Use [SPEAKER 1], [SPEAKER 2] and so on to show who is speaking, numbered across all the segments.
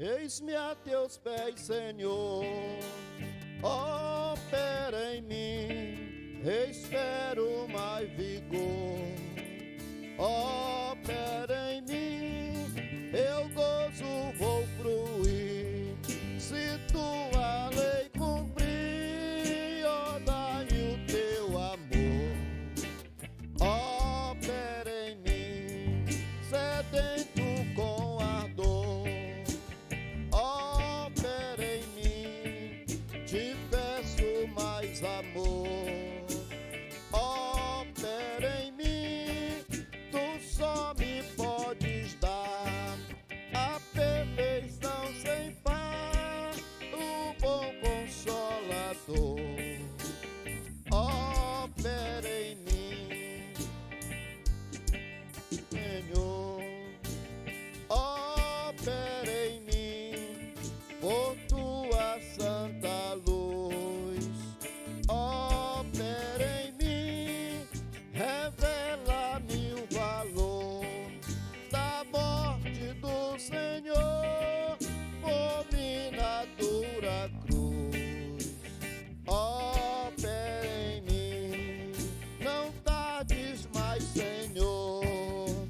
[SPEAKER 1] Eis-me a teus pés, Senhor, opera em mim, espero mais vigor. Opera em mim, eu gozo, vou fruir, se tua lei cumprir, ó, dai o teu amor. Opera em mim, sedento com ardor. Opera em mim, te peço mais amor. Opera em mim, tu só me podes dar a perfeição sem par, o bom consolador. Opera em mim, Senhor, opera em mim, por tua santa luz. Opera em mim, revela-me o valor da morte do Senhor por mim na dura cruz. Opera em mim, não tardes mais, Senhor.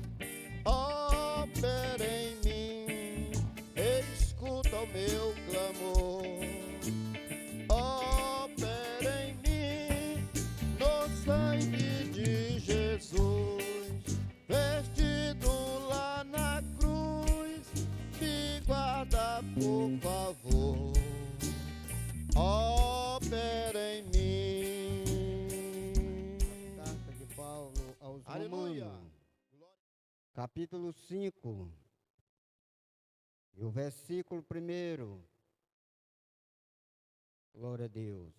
[SPEAKER 1] Opera em mim, escuta o meu clamor. Opera em mim, no sangue de Jesus, vestido lá na cruz, me guarda, por favor. Opera em mim.
[SPEAKER 2] Carta de Paulo aos
[SPEAKER 1] Aleluia.
[SPEAKER 2] Romanos, capítulo 5, e o versículo 1. Glória a Deus.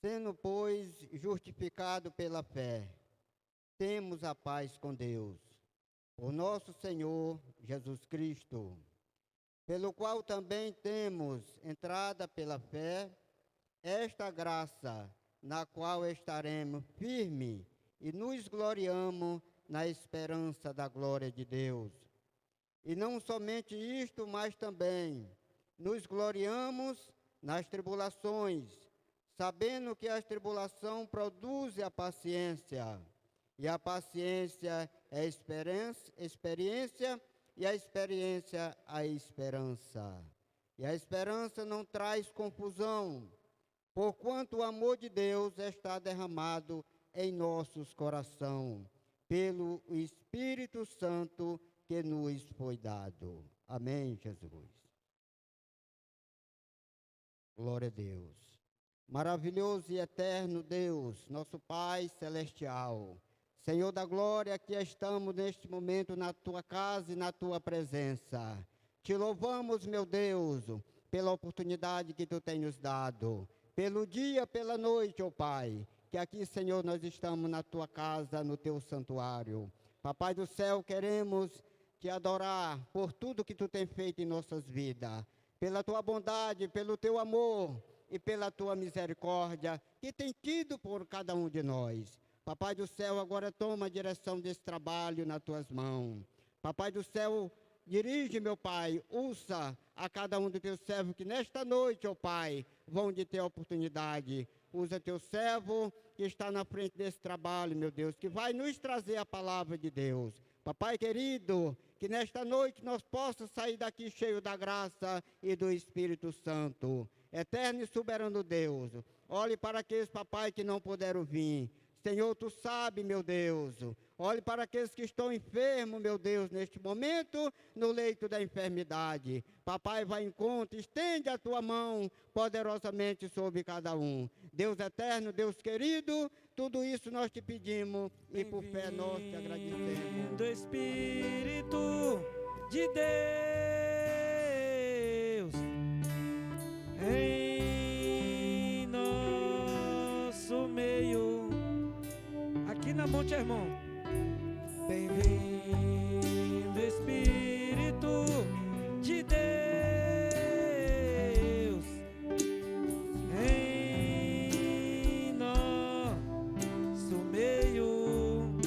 [SPEAKER 2] Sendo, pois, justificado pela fé, temos a paz com Deus, o nosso Senhor Jesus Cristo, pelo qual também temos entrada pela fé, esta graça, na qual estaremos firmes e nos gloriamos na esperança da glória de Deus. E não somente isto, mas também nos gloriamos nas tribulações, sabendo que a tribulação produz a paciência, e a paciência é experiência, e a experiência a esperança. E a esperança não traz confusão, porquanto o amor de Deus está derramado em nossos corações, pelo Espírito Santo que nos foi dado. Amém, Jesus. Glória a Deus. Maravilhoso e eterno Deus, nosso Pai celestial, Senhor da glória, aqui estamos neste momento na tua casa e na tua presença. Te louvamos, meu Deus, pela oportunidade que tu tens nos dado, pelo dia, pela noite, ó Pai, que aqui, Senhor, nós estamos na tua casa, no teu santuário. Papai do céu, queremos te adorar por tudo que tu tens feito em nossas vidas, pela tua bondade, pelo teu amor e pela tua misericórdia que tem tido por cada um de nós. Papai do céu, agora toma a direção desse trabalho nas tuas mãos. Papai do céu, dirige, meu Pai, usa a cada um dos teus servos que nesta noite, ó Pai, vão de ter a oportunidade. Usa teu servo que está na frente desse trabalho, meu Deus, que vai nos trazer a palavra de Deus. Papai querido, que nesta noite nós possamos sair daqui cheio da graça e do Espírito Santo. Eterno e soberano Deus, olhe para aqueles, papai, que não puderam vir. Senhor, tu sabe, meu Deus, olhe para aqueles que estão enfermos, meu Deus, neste momento, no leito da enfermidade. Papai, vai em conta, estende a tua mão poderosamente sobre cada um. Deus eterno, Deus querido, tudo isso nós te pedimos e por fé nós te agradecemos.
[SPEAKER 3] Do Espírito de Deus em nosso meio, aqui na Monte Hermon. Bem-vindo, Espírito de Deus em nosso meio.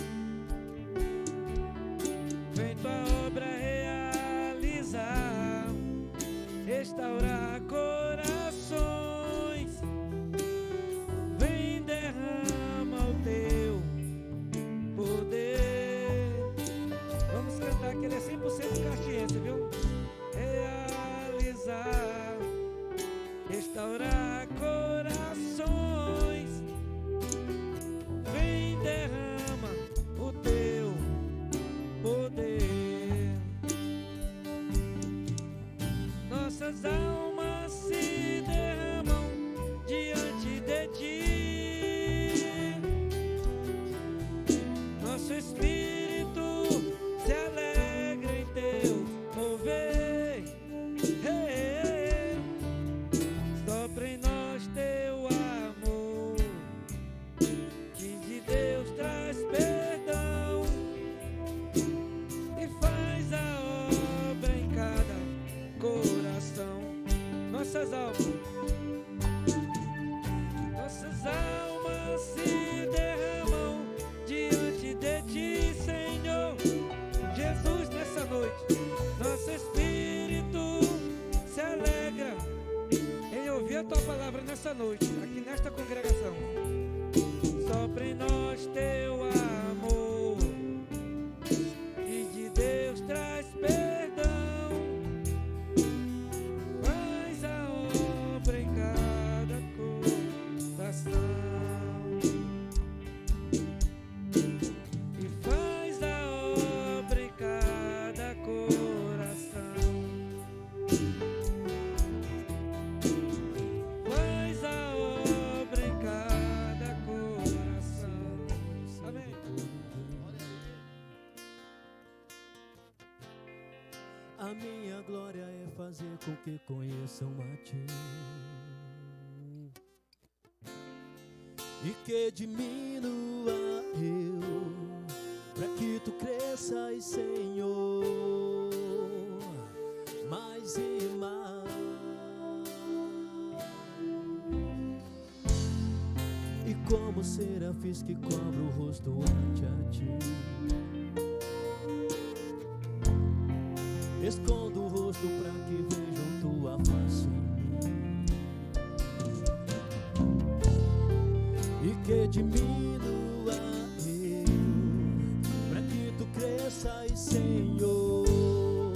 [SPEAKER 3] aqui nesta congregação. Sopra em nós teu amor, que de Deus traz perdão. Faz a obra em cada coração. E faz a obra em cada coração. Faz a obra em cada coração. Amém.
[SPEAKER 4] A minha glória é fazer com que conheçam a Ti, e que diminua eu, para que Tu cresças, Senhor, mais e mais. E como serafins que cobrem o rosto ante a Ti, escondo o rosto para que vejam Tua face em mim, e que diminua eu, para que Tu cresças, Senhor,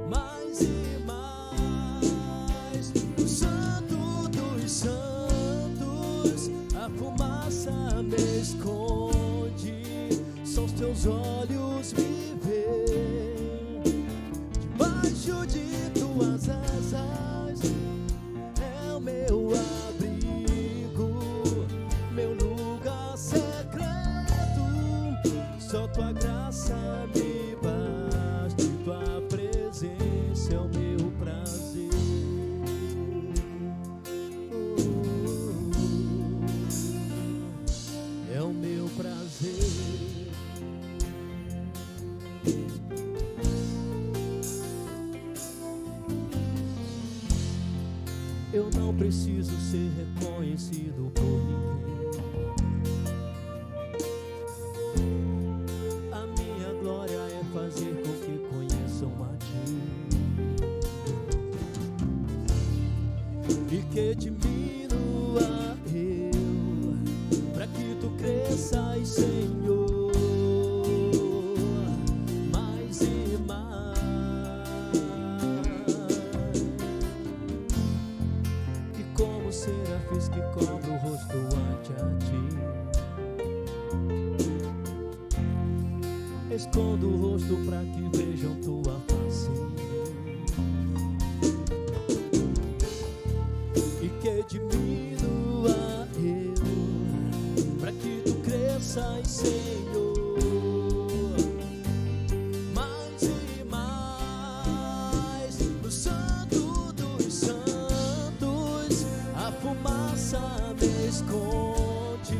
[SPEAKER 4] mais e mais. O Santo dos Santos, a fumaça me esconde, são os Teus olhos me veem, debaixo de Tuas asas é o meu abrigo, meu lugar secreto. Só Tua graça me basta, e Tua presença é o meu prazer. É o meu prazer. Eu não preciso ser reconhecido por ninguém. A minha glória é fazer com que conheçam a Ti, e que diminua eu, para que Tu cresças, Senhor, mais e mais. E como serafins que cobrem o rosto ante a Ti, escondo o rosto para que vejam Tua face, e que diminua eu, para que Tu cresças, Senhor, mais e mais. No Santo dos Santos, a fumaça me esconde,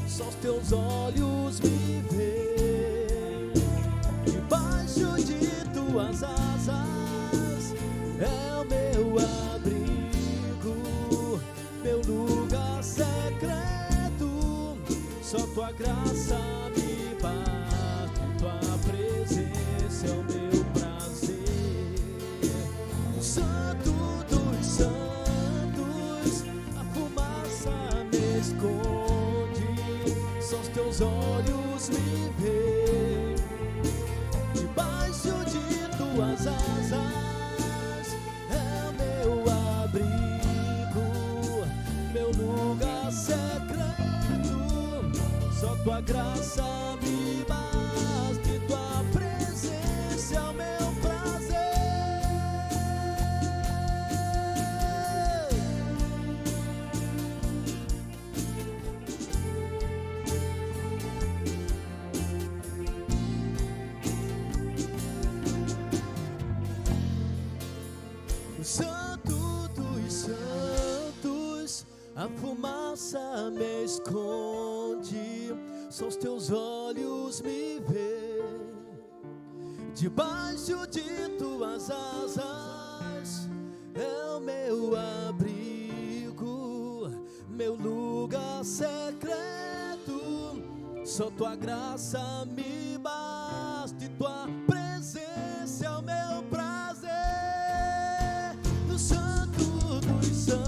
[SPEAKER 4] só os Teus olhos me veem, debaixo de Tuas asas é o meu abrigo, meu lugar secreto. Só Tua graça me basta, e Tua presença é o meu prazer. O Santo dos Santos, a fumaça me esconde, só os Teus olhos me veem, debaixo de Tuas asas é o meu abrigo, meu lugar secreto. Só Tua graça me basta, e Tua presença é o meu prazer. O Santo dos Santos, a fumaça me esconde, só os Teus olhos me veem, debaixo de Tuas asas é o meu abrigo, meu lugar secreto. Só Tua graça me basta, e Tua presença é o meu prazer. No Santo dos Santos,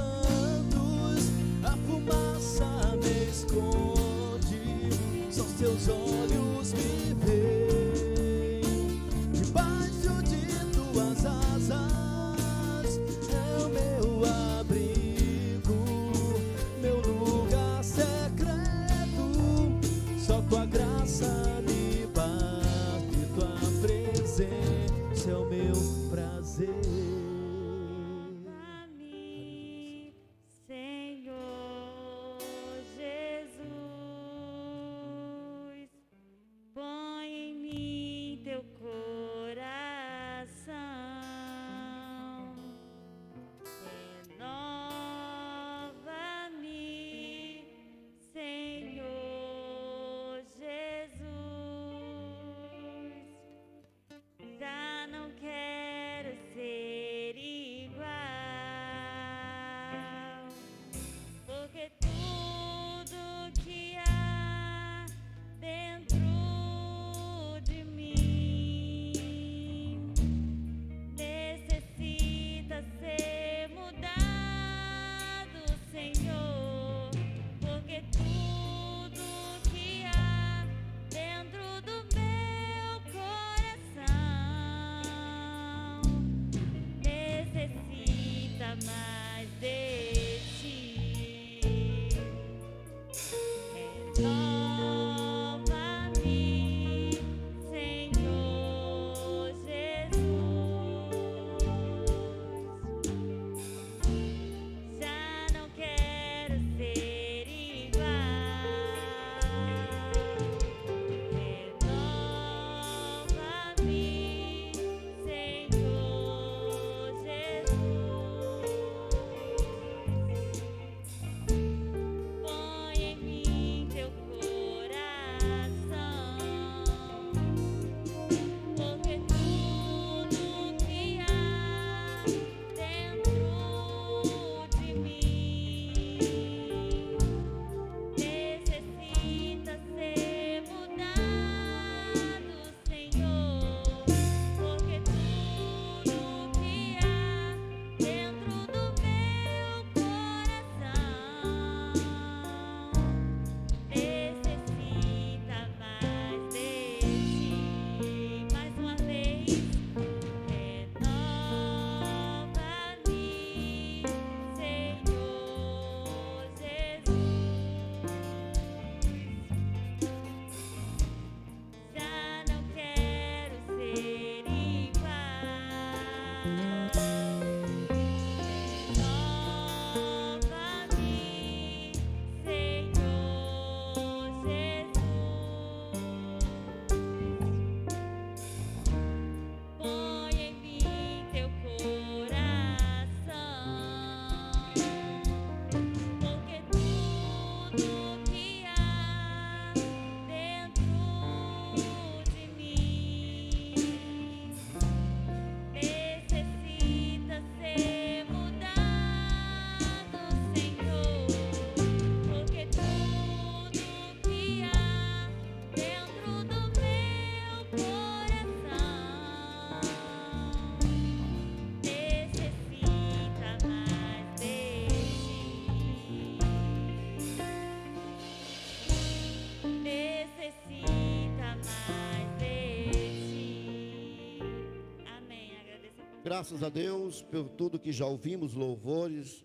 [SPEAKER 1] Graças a Deus por tudo que já ouvimos, louvores.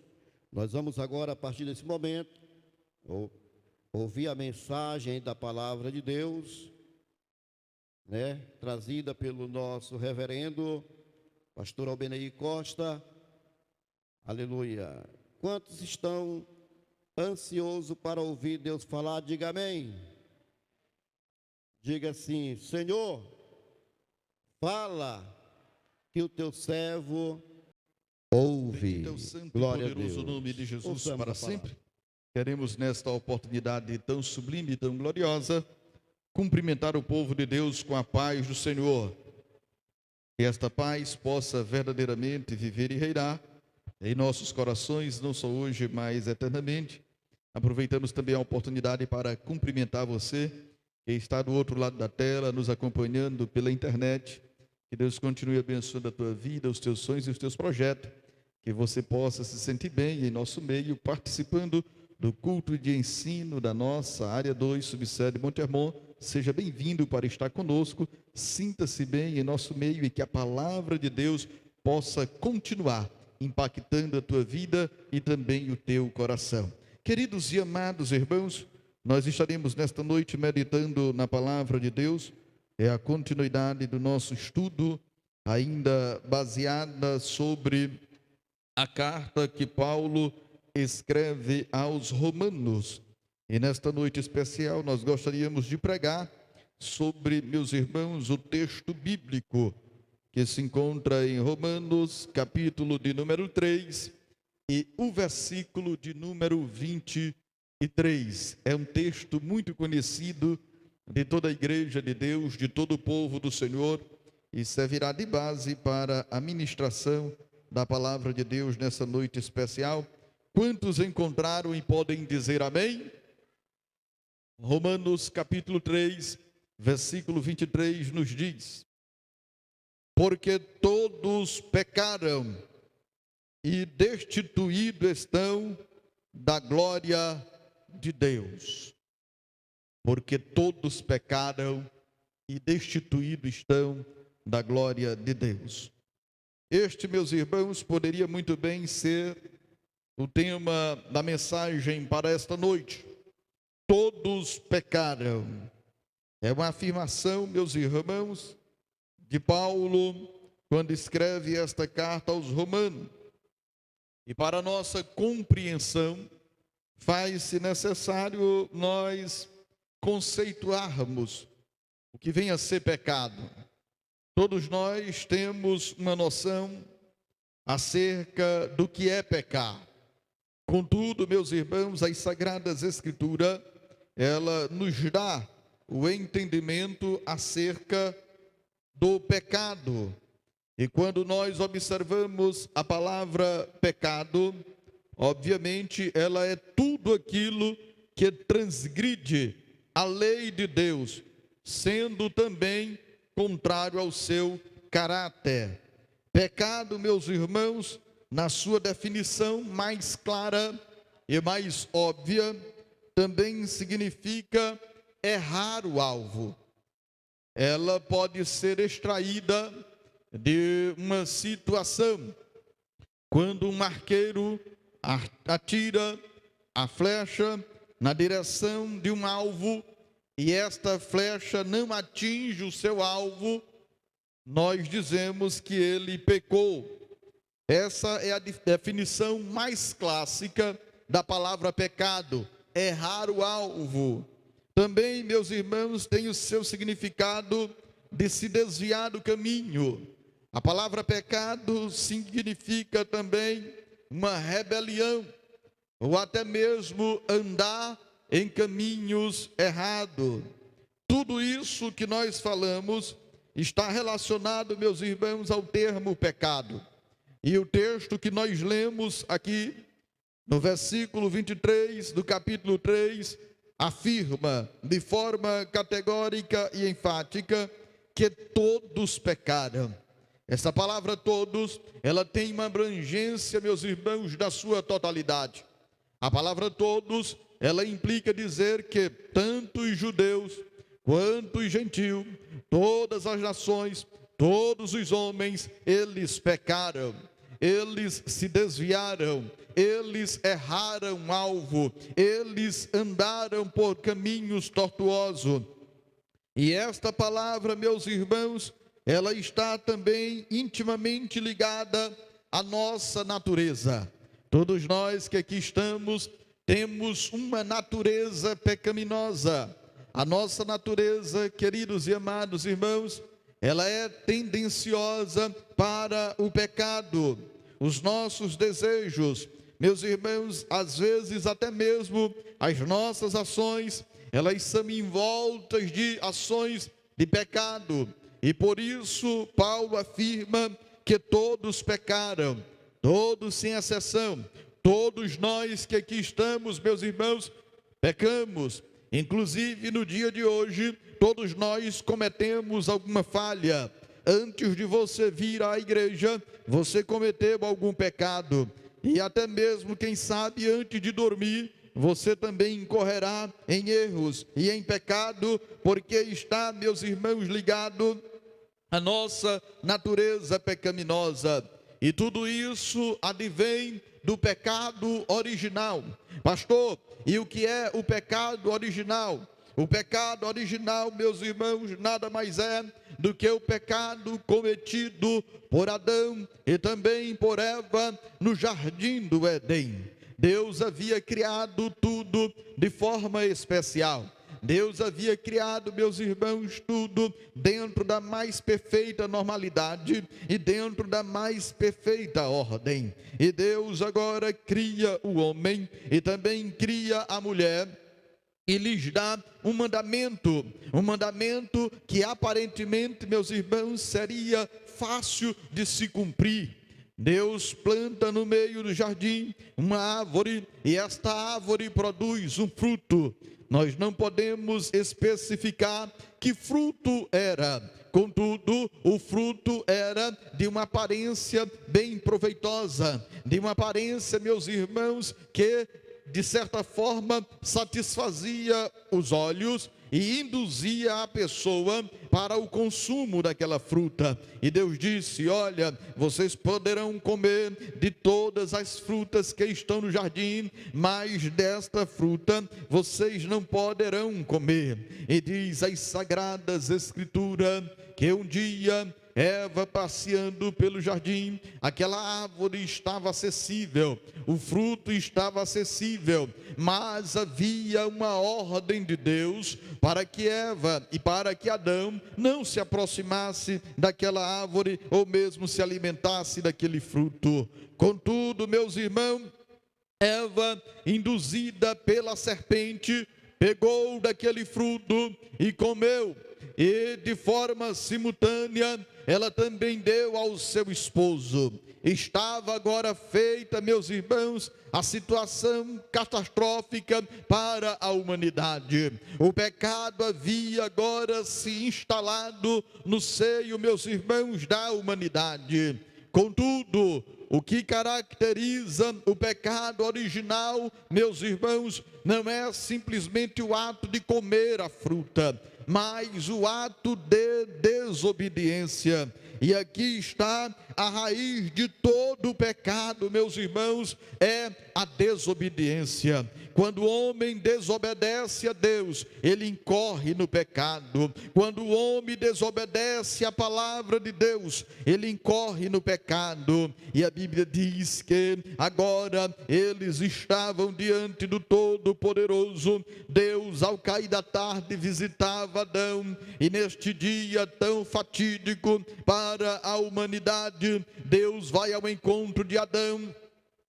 [SPEAKER 1] Nós vamos agora, a partir desse momento, ouvir a mensagem da palavra de Deus, trazida pelo nosso reverendo, pastor Albenei Costa. Aleluia. Quantos estão ansiosos para ouvir Deus falar? Diga amém. Diga assim: Senhor, fala, que o teu servo ouve.
[SPEAKER 5] Bendito é o santo
[SPEAKER 1] Glória
[SPEAKER 5] e poderoso
[SPEAKER 1] a Deus.
[SPEAKER 5] nome de Jesus
[SPEAKER 1] Ouçamos
[SPEAKER 5] para
[SPEAKER 1] a palavra.
[SPEAKER 5] sempre. Queremos nesta oportunidade tão sublime e tão gloriosa cumprimentar o povo de Deus com a paz do Senhor. Que esta paz possa verdadeiramente viver e reinar em nossos corações, não só hoje, mas eternamente. Aproveitamos também a oportunidade para cumprimentar você que está do outro lado da tela, nos acompanhando pela internet. Que Deus continue abençoando a tua vida, os teus sonhos e os teus projetos. Que você possa se sentir bem em nosso meio, participando do culto de ensino da nossa área 2, subsede Monte Hermon. Seja bem-vindo para estar conosco. Sinta-se bem em nosso meio e que a palavra de Deus possa continuar impactando a tua vida e também o teu coração. Queridos e amados irmãos, nós estaremos nesta noite meditando na palavra de Deus. É a continuidade do nosso estudo, ainda baseada sobre a carta que Paulo escreve aos Romanos. E nesta noite especial nós gostaríamos de pregar sobre, meus irmãos, o texto bíblico que se encontra em Romanos, capítulo de número 3 e o versículo de número 23. É um texto muito conhecido de toda a igreja de Deus, de todo o povo do Senhor, e servirá de base para a ministração da palavra de Deus nessa noite especial. Quantos encontraram e podem dizer amém? Romanos capítulo 3, versículo 23 nos diz: porque todos pecaram e destituídos estão da glória de Deus. Porque todos pecaram e destituídos estão da glória de Deus. Este, meus irmãos, poderia muito bem ser o tema da mensagem para esta noite. Todos pecaram. É uma afirmação, meus irmãos, de Paulo, quando escreve esta carta aos Romanos. E para nossa compreensão, faz-se necessário nós conceituarmos o que vem a ser pecado. Todos nós temos uma noção acerca do que é pecar. Contudo, meus irmãos, as Sagradas Escrituras, ela nos dá o entendimento acerca do pecado. E quando nós observamos a palavra pecado, obviamente ela é tudo aquilo que transgride a lei de Deus, sendo também contrário ao seu caráter. Pecado, meus irmãos, na sua definição mais clara e mais óbvia, também significa errar o alvo. Ela pode ser extraída de uma situação, quando um arqueiro atira a flecha na direção de um alvo e esta flecha não atinge o seu alvo, nós dizemos que ele pecou. Essa é a definição mais clássica da palavra pecado, errar o alvo. Também, meus irmãos, tem o seu significado de se desviar do caminho. A palavra pecado significa também uma rebelião, ou até mesmo andar em caminhos errados. Tudo isso que nós falamos está relacionado, meus irmãos, ao termo pecado. E o texto que nós lemos aqui, no versículo 23 do capítulo 3, afirma de forma categórica e enfática que todos pecaram. Essa palavra todos, ela tem uma abrangência, meus irmãos, da sua totalidade. A palavra todos, ela implica dizer que tanto os judeus quanto os gentios, todas as nações, todos os homens, eles pecaram, eles se desviaram, eles erraram alvo, eles andaram por caminhos tortuosos. E esta palavra, meus irmãos, ela está também intimamente ligada à nossa natureza. Todos nós que aqui estamos, temos uma natureza pecaminosa. A nossa natureza, queridos e amados irmãos, ela é tendenciosa para o pecado. Os nossos desejos, meus irmãos, às vezes até mesmo as nossas ações, elas são envoltas de ações de pecado. E por isso Paulo afirma que todos pecaram, todos sem exceção. Todos nós que aqui estamos, meus irmãos, pecamos. Inclusive no dia de hoje, todos nós cometemos alguma falha. Antes de você vir à igreja, você cometeu algum pecado. E até mesmo, quem sabe, antes de dormir, você também incorrerá em erros e em pecado, porque está, meus irmãos, ligado à nossa natureza pecaminosa. E tudo isso advém do pecado original. Pastor, e o que é o pecado original? O pecado original, meus irmãos, nada mais é do que o pecado cometido por Adão e também por Eva no jardim do Éden. Deus havia criado tudo de forma especial. Deus havia criado, meus irmãos, tudo dentro da mais perfeita normalidade e dentro da mais perfeita ordem. E Deus agora cria o homem e também cria a mulher e lhes dá um mandamento que aparentemente, meus irmãos, seria fácil de se cumprir. Deus planta no meio do jardim uma árvore e esta árvore produz um fruto. Nós não podemos especificar que fruto era, contudo, o fruto era de uma aparência bem proveitosa, de uma aparência, meus irmãos, que de certa forma satisfazia os olhos e induzia a pessoa para o consumo daquela fruta. E Deus disse: olha, vocês poderão comer de todas as frutas que estão no jardim, mas desta fruta vocês não poderão comer. E diz as Sagradas Escrituras que um dia Eva, passeando pelo jardim, aquela árvore estava acessível, o fruto estava acessível, mas havia uma ordem de Deus para que Eva e para que Adão não se aproximasse daquela árvore ou mesmo se alimentasse daquele fruto. Contudo, meus irmãos, Eva, induzida pela serpente, pegou daquele fruto e comeu. E de forma simultânea, ela também deu ao seu esposo. Estava agora feita, meus irmãos, a situação catastrófica para a humanidade. O pecado havia agora se instalado no seio, meus irmãos, da humanidade. Contudo, o que caracteriza o pecado original, meus irmãos, não é simplesmente o ato de comer a fruta, mas o ato de desobediência. E aqui está a raiz de todo o pecado, meus irmãos, é a desobediência. Quando o homem desobedece a Deus, ele incorre no pecado. Quando o homem desobedece a palavra de Deus, ele incorre no pecado. E a Bíblia diz que agora eles estavam diante do Todo-Poderoso. Deus, ao cair da tarde, visitava Adão, e neste dia tão fatídico para a humanidade, Deus vai ao encontro de Adão,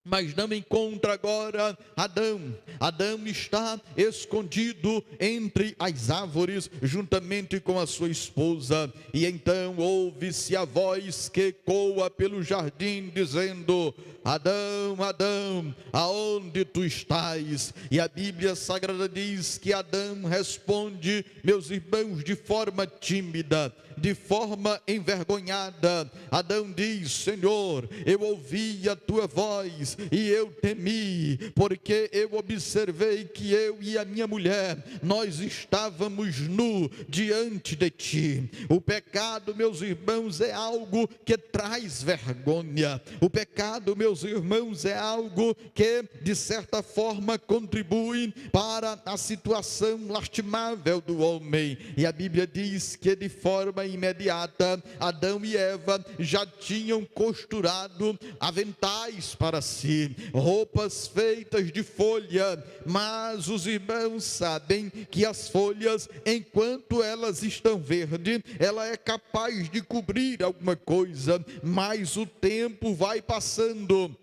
[SPEAKER 5] mas não encontra agora Adão. Adão está escondido entre as árvores, juntamente com a sua esposa. E então ouve-se a voz que ecoa pelo jardim, dizendo: Adão, Adão, aonde tu estás? E a Bíblia Sagrada diz que Adão responde, meus irmãos, de forma tímida, de forma envergonhada. Adão diz: Senhor, eu ouvi a tua voz olhos e eu temi, porque eu observei que eu e a minha mulher, nós estávamos nu diante de ti. O pecado, meus irmãos, é algo que traz vergonha. O pecado, meus irmãos, é algo que de certa forma contribui para a situação lastimável do homem. E a Bíblia diz que de forma imediata Adão e Eva já tinham costurado aventais para si, roupas feitas de folha, mas os irmãos sabem que as folhas, enquanto elas estão verdes, ela é capaz de cobrir alguma coisa, mas o tempo vai passando,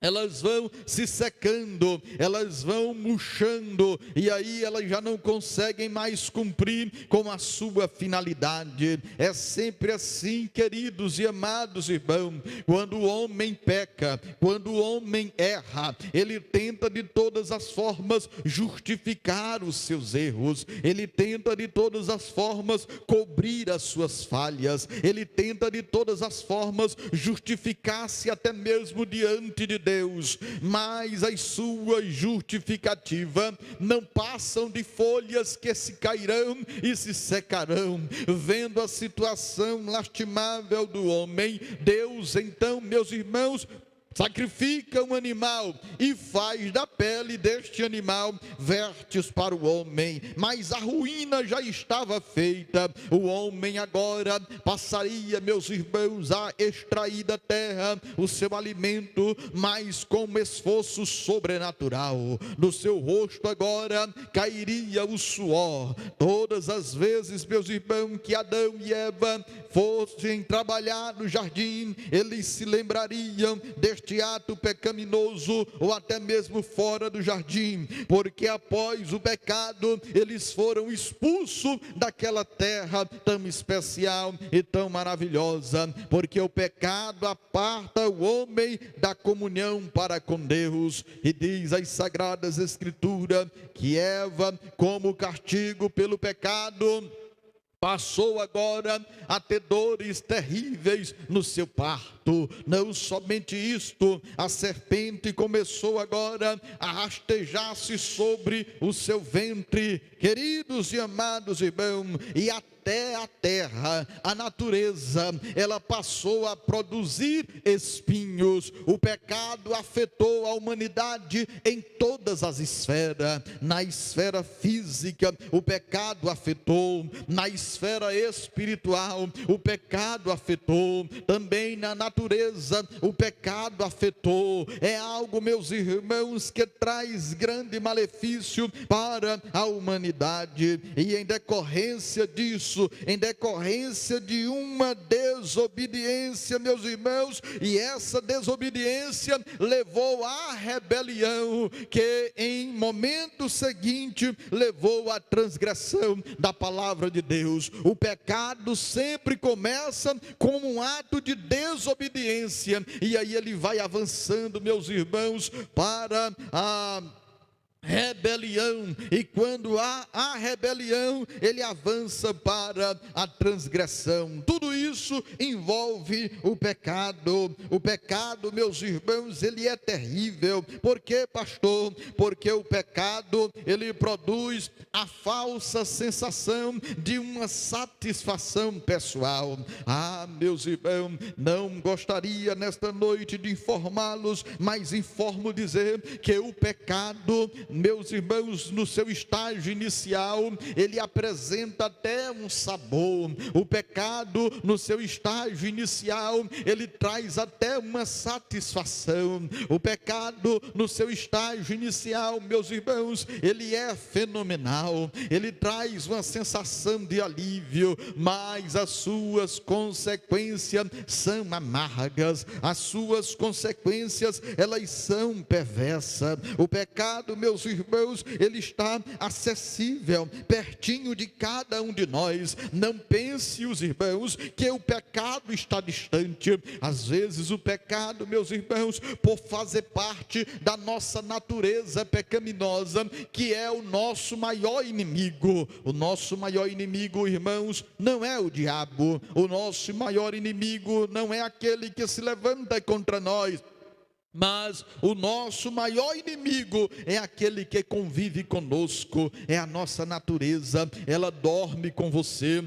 [SPEAKER 5] elas vão se secando, elas vão murchando, e aí elas já não conseguem mais cumprir com a sua finalidade. É sempre assim, queridos e amados irmãos, quando o homem peca, quando o homem erra, ele tenta de todas as formas justificar os seus erros, ele tenta de todas as formas cobrir as suas falhas, ele tenta de todas as formas justificar-se até mesmo diante de Deus, mas as suas justificativas não passam de folhas que se cairão e se secarão. Vendo a situação lastimável do homem, Deus então, meus irmãos, sacrifica um animal e faz da pele deste animal vestes para o homem, mas a ruína já estava feita. O homem agora passaria, meus irmãos, a extrair da terra o seu alimento, mas com um esforço sobrenatural. No seu rosto agora cairia o suor. Todas as vezes, meus irmãos, que Adão e Eva fossem trabalhar no jardim, eles se lembrariam deste ato pecaminoso, ou até mesmo fora do jardim, porque após o pecado eles foram expulsos daquela terra tão especial e tão maravilhosa, porque o pecado aparta o homem da comunhão para com Deus. E diz as Sagradas Escrituras que Eva, como castigo pelo pecado, passou agora a ter dores terríveis no seu parto. Não somente isto, a serpente começou agora a rastejar-se sobre o seu ventre. Queridos e amados irmãos, e até a terra, a natureza, ela passou a produzir espinhos. O pecado afetou a humanidade em todas as esferas. Na esfera física, o pecado afetou. Na esfera espiritual, o pecado afetou. Também na natureza, o pecado afetou. É algo, meus irmãos, que traz grande malefício para a humanidade. E em decorrência disso, em decorrência de uma desobediência, meus irmãos, e essa desobediência levou à rebelião, que em momento seguinte levou à transgressão da palavra de Deus. O pecado sempre começa com um ato de desobediência, e aí ele vai avançando, meus irmãos, para a rebelião, e quando há a rebelião, ele avança para a transgressão. Tudo isso envolve o pecado. O pecado, meus irmãos, ele é terrível. Por quê, pastor? Porque o pecado, ele produz a falsa sensação de uma satisfação pessoal. Meus irmãos, não gostaria nesta noite de informá-los, mas informo dizer que o pecado, meus irmãos, no seu estágio inicial, ele apresenta até um sabor. O pecado, no seu estágio inicial, ele traz até uma satisfação. O pecado, no seu estágio inicial, meus irmãos, ele é fenomenal. Ele traz uma sensação de alívio, mas as suas consequências são amargas. As suas consequências, elas são perversas. O pecado, meus irmãos, ele está acessível, pertinho de cada um de nós. Não pense, os irmãos, que o pecado está distante. Às vezes o pecado, meus irmãos, por fazer parte da nossa natureza pecaminosa, que é o nosso maior inimigo. O nosso maior inimigo, irmãos, não é o diabo. O nosso maior inimigo não é aquele que se levanta contra nós. Mas o nosso maior inimigo é aquele que convive conosco, é a nossa natureza. Ela dorme com você,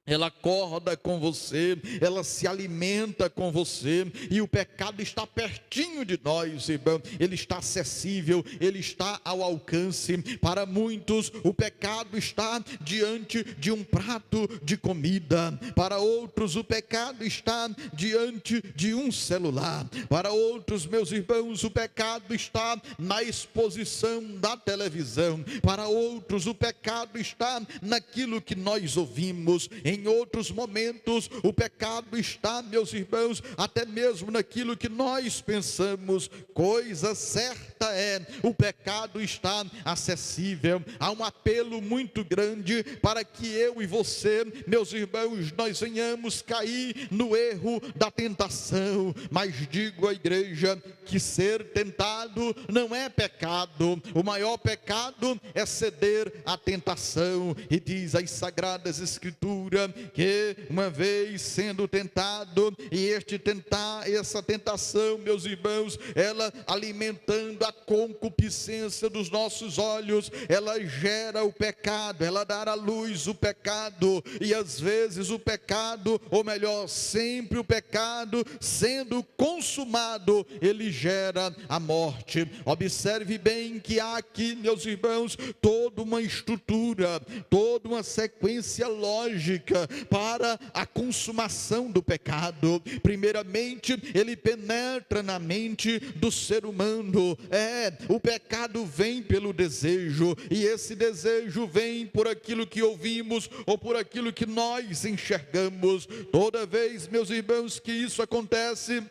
[SPEAKER 5] ela acorda com você, ela se alimenta com você, e o pecado está pertinho de nós, irmão. Ele está acessível, ele está ao alcance. Para muitos, o pecado está diante de um prato de comida. Para outros, o pecado está diante de um celular. Para outros, meus irmãos, o pecado está na exposição da televisão. Para outros, o pecado está naquilo que nós ouvimos. Em outros momentos, o pecado está, meus irmãos, até mesmo naquilo que nós pensamos. Coisa certa é, o pecado está acessível. Há um apelo muito grande para que eu e você, meus irmãos, nós venhamos cair no erro da tentação. Mas digo à igreja que ser tentado não é pecado. O maior pecado é ceder à tentação. E diz as Sagradas Escrituras que uma vez sendo tentado, e essa tentação, meus irmãos, ela alimentando a concupiscência dos nossos olhos, ela gera o pecado, ela dá à luz o pecado. E às vezes o pecado, ou melhor, sempre o pecado sendo consumado, ele gera a morte. Observe bem que há aqui, meus irmãos, toda uma estrutura, toda uma sequência lógica para a consumação do pecado. Primeiramente, ele penetra na mente do ser humano. O pecado vem pelo desejo, e esse desejo vem por aquilo que ouvimos ou por aquilo que nós enxergamos. Toda vez, meus irmãos, que isso acontece,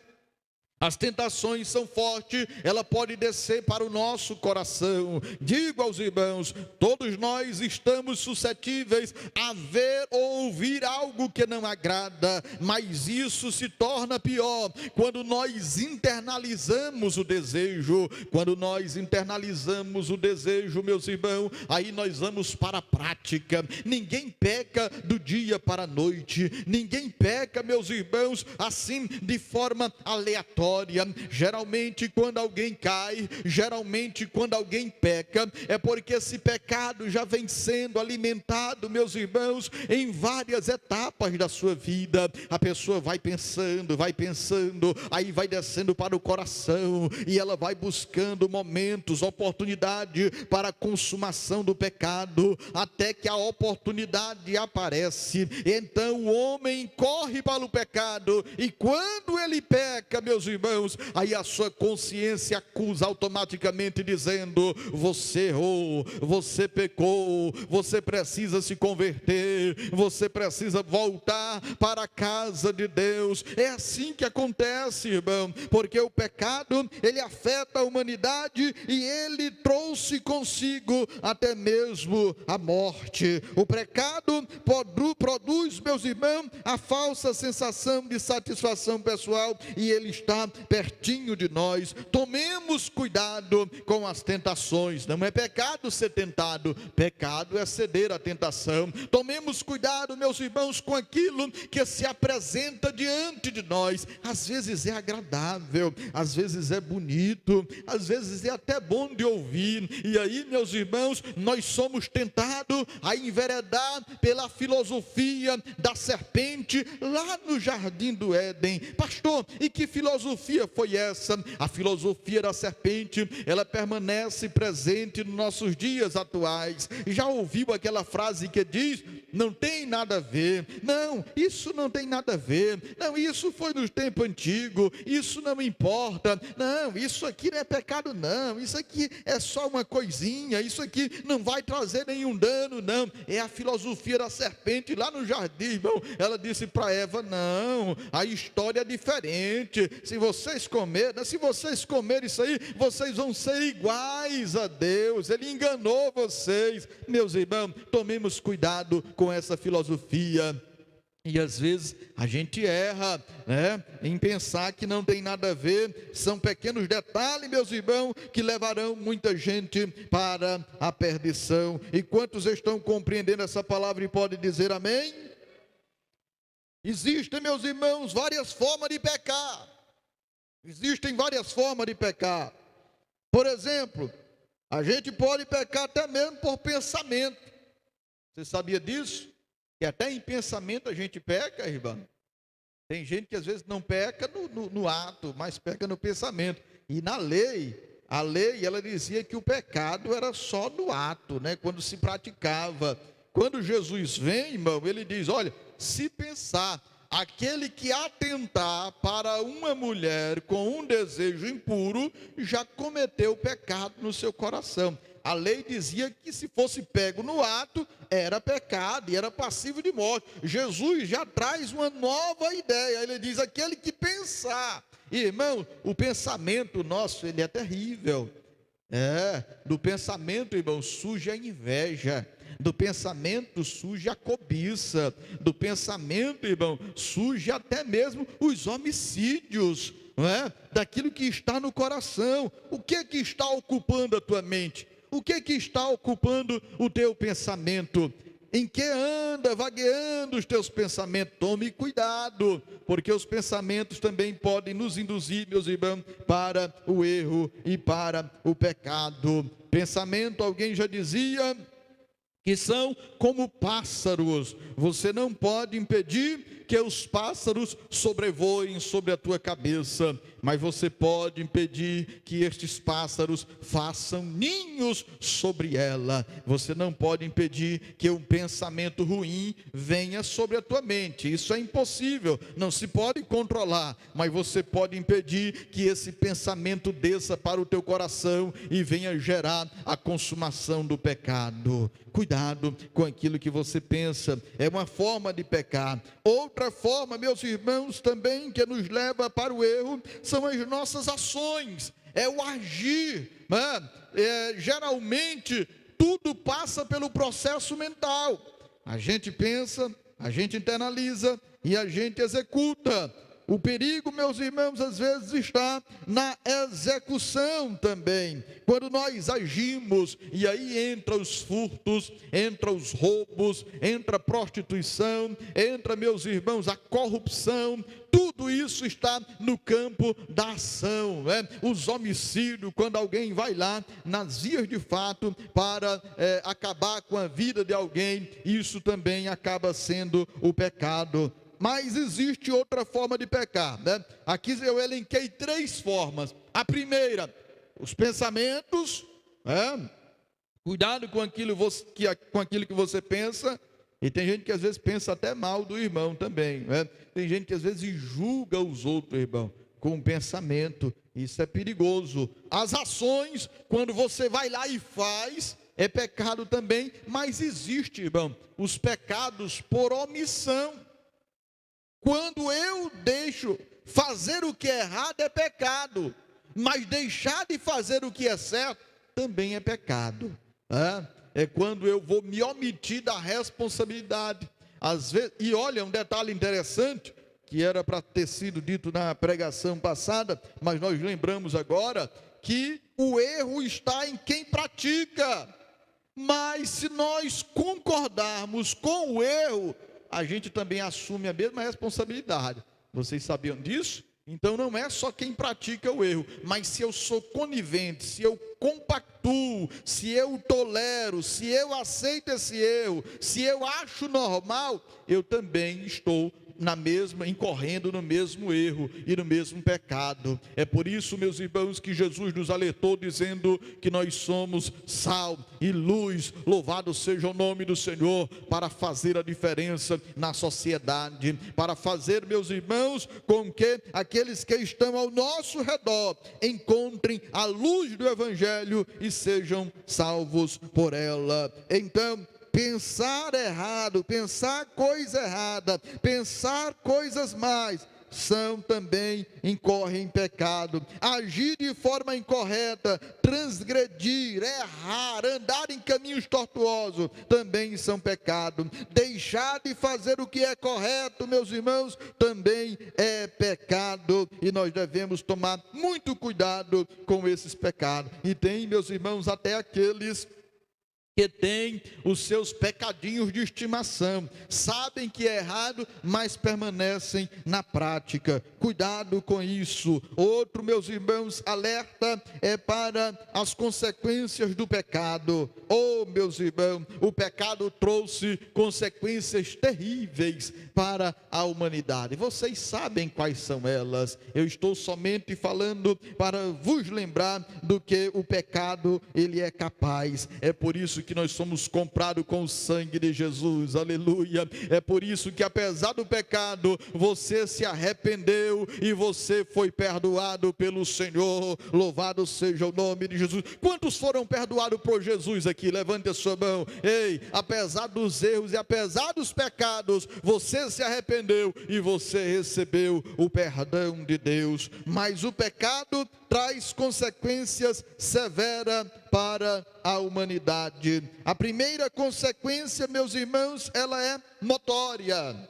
[SPEAKER 5] as tentações são fortes, ela pode descer para o nosso coração. Digo aos irmãos, todos nós estamos suscetíveis a ver ou ouvir algo que não agrada, mas isso se torna pior quando nós internalizamos o desejo. Quando nós internalizamos o desejo, meus irmãos, aí nós vamos para a prática. Ninguém peca do dia para a noite, ninguém peca, meus irmãos, assim de forma aleatória. Geralmente quando alguém cai, geralmente quando alguém peca, é porque esse pecado já vem sendo alimentado, meus irmãos, em várias etapas da sua vida. A pessoa vai pensando, aí vai descendo para o coração, e ela vai buscando momentos, oportunidade para a consumação do pecado, até que a oportunidade aparece. Então o homem corre para o pecado, e quando ele peca, meus irmãos, aí a sua consciência acusa automaticamente, dizendo: você errou, você pecou, você precisa se converter, você precisa voltar para a casa de Deus. É assim que acontece, irmão, porque o pecado, ele afeta a humanidade, e ele trouxe consigo até mesmo a morte. O pecado produz, meus irmãos, a falsa sensação de satisfação pessoal, e ele está pertinho de nós. Tomemos cuidado com as tentações. Não é pecado ser tentado, pecado é ceder à tentação. Tomemos cuidado, meus irmãos, com aquilo que se apresenta diante de nós. Às vezes é agradável, às vezes é bonito, às vezes é até bom de ouvir, e aí, meus irmãos, nós somos tentados a enveredar pela filosofia da serpente lá no jardim do Éden. Pastor, e que filosofia foi essa? A filosofia da serpente, ela permanece presente nos nossos dias atuais. Já ouviu aquela frase que diz: não tem nada a ver, não, isso não tem nada a ver, não, isso foi no tempo antigo, isso não importa, não, isso aqui não é pecado não, isso aqui é só uma coisinha, isso aqui não vai trazer nenhum dano, não. É a filosofia da serpente lá no jardim, irmão. Ela disse para Eva: não, a história é diferente, se vocês comerem isso aí, vocês vão ser iguais a Deus. Ele enganou vocês. Meus irmãos, tomemos cuidado com essa filosofia. E às vezes a gente erra, em pensar que não tem nada a ver. São pequenos detalhes, meus irmãos, que levarão muita gente para a perdição. E quantos estão compreendendo essa palavra e podem dizer amém? Existem, meus irmãos, várias formas de pecar. Existem várias formas de pecar. Por exemplo, a gente pode pecar até mesmo por pensamento. Você sabia disso? Que até em pensamento a gente peca, irmão. Tem gente que às vezes não peca no ato, mas peca no pensamento. E na lei, a lei, ela dizia que o pecado era só no ato, né? Quando se praticava. Quando Jesus vem, irmão, ele diz, olha, se pensar, aquele que atentar para uma mulher com um desejo impuro, já cometeu pecado no seu coração. A lei dizia que se fosse pego no ato, era pecado e era passível de morte. Jesus já traz uma nova ideia. Ele diz, aquele que pensar. Irmão, o pensamento nosso, ele é terrível. Do pensamento, irmão, surge a inveja. Do pensamento surge a cobiça. Do pensamento, irmão, surge até mesmo os homicídios, não é? Daquilo que está no coração. O que está ocupando a tua mente? O que está ocupando o teu pensamento? Em que anda vagueando os teus pensamentos? Tome cuidado, porque os pensamentos também podem nos induzir, meus irmãos, para o erro e para o pecado. Pensamento, alguém já dizia, que são como pássaros. Você não pode impedir que os pássaros sobrevoem sobre a tua cabeça, mas você pode impedir que estes pássaros façam ninhos sobre ela. Você não pode impedir que um pensamento ruim venha sobre a tua mente. Isso é impossível, não se pode controlar, mas você pode impedir que esse pensamento desça para o teu coração e venha gerar a consumação do pecado. Cuidado com aquilo que você pensa, é uma forma de pecar. Outra forma, meus irmãos, também que nos leva para o erro, são as nossas ações, é o agir, né? Geralmente, tudo passa pelo processo mental. A gente pensa, a gente internaliza e a gente executa. O perigo, meus irmãos, às vezes está na execução também. Quando nós agimos, e aí entra os furtos, entra os roubos, entra a prostituição, entra, meus irmãos, a corrupção. Tudo isso está no campo da ação, né? Os homicídios, quando alguém vai lá nas vias de fato para acabar com a vida de alguém, isso também acaba sendo o pecado. Mas existe outra forma de pecar, né? Aqui eu elenquei 3 formas. A primeira, os pensamentos, né? Cuidado com aquilo que você pensa. E tem gente que às vezes pensa até mal do irmão também, né? Tem gente que às vezes julga os outros, irmão, com o pensamento. Isso é perigoso. As ações, quando você vai lá e faz, é pecado também. Mas existe, irmão, os pecados por omissão. Quando eu deixo fazer o que é errado é pecado, mas deixar de fazer o que é certo também é pecado. É quando eu vou me omitir da responsabilidade. Às vezes, e olha, um detalhe interessante, que era para ter sido dito na pregação passada, mas nós lembramos agora, que o erro está em quem pratica. Mas se nós concordarmos com o erro, a gente também assume a mesma responsabilidade. Vocês sabiam disso? Então não é só quem pratica o erro, mas se eu sou conivente, se eu compactuo, se eu tolero, se eu aceito esse erro, se eu acho normal, eu também estou incorrendo no mesmo erro e no mesmo pecado. É por isso, meus irmãos, que Jesus nos alertou dizendo que nós somos sal e luz. Louvado seja o nome do Senhor, para fazer a diferença na sociedade, para fazer, meus irmãos, com que aqueles que estão ao nosso redor encontrem a luz do Evangelho e sejam salvos por ela. Então, pensar errado, pensar coisa errada, pensar coisas mais, incorrem em pecado. Agir de forma incorreta, transgredir, errar, andar em caminhos tortuosos, também são pecado. Deixar de fazer o que é correto, meus irmãos, também é pecado, e nós devemos tomar muito cuidado com esses pecados. E tem, meus irmãos, até aqueles que têm os seus pecadinhos de estimação, sabem que é errado, mas permanecem na prática. Cuidado com isso. Outro, meus irmãos, alerta é para as consequências do pecado. Oh, meus irmãos, o pecado trouxe consequências terríveis para a humanidade. Vocês sabem quais são elas. Eu estou somente falando para vos lembrar do que o pecado ele é capaz. É por isso que nós somos comprados com o sangue de Jesus, aleluia. É por isso que, apesar do pecado, você se arrependeu e você foi perdoado pelo Senhor. Louvado seja o nome de Jesus. Quantos foram perdoados por Jesus aqui? Levante a sua mão. Ei, apesar dos erros e apesar dos pecados, você se arrependeu e você recebeu o perdão de Deus. Mas o pecado traz consequências severas para a humanidade. A primeira consequência, meus irmãos, ela é notória.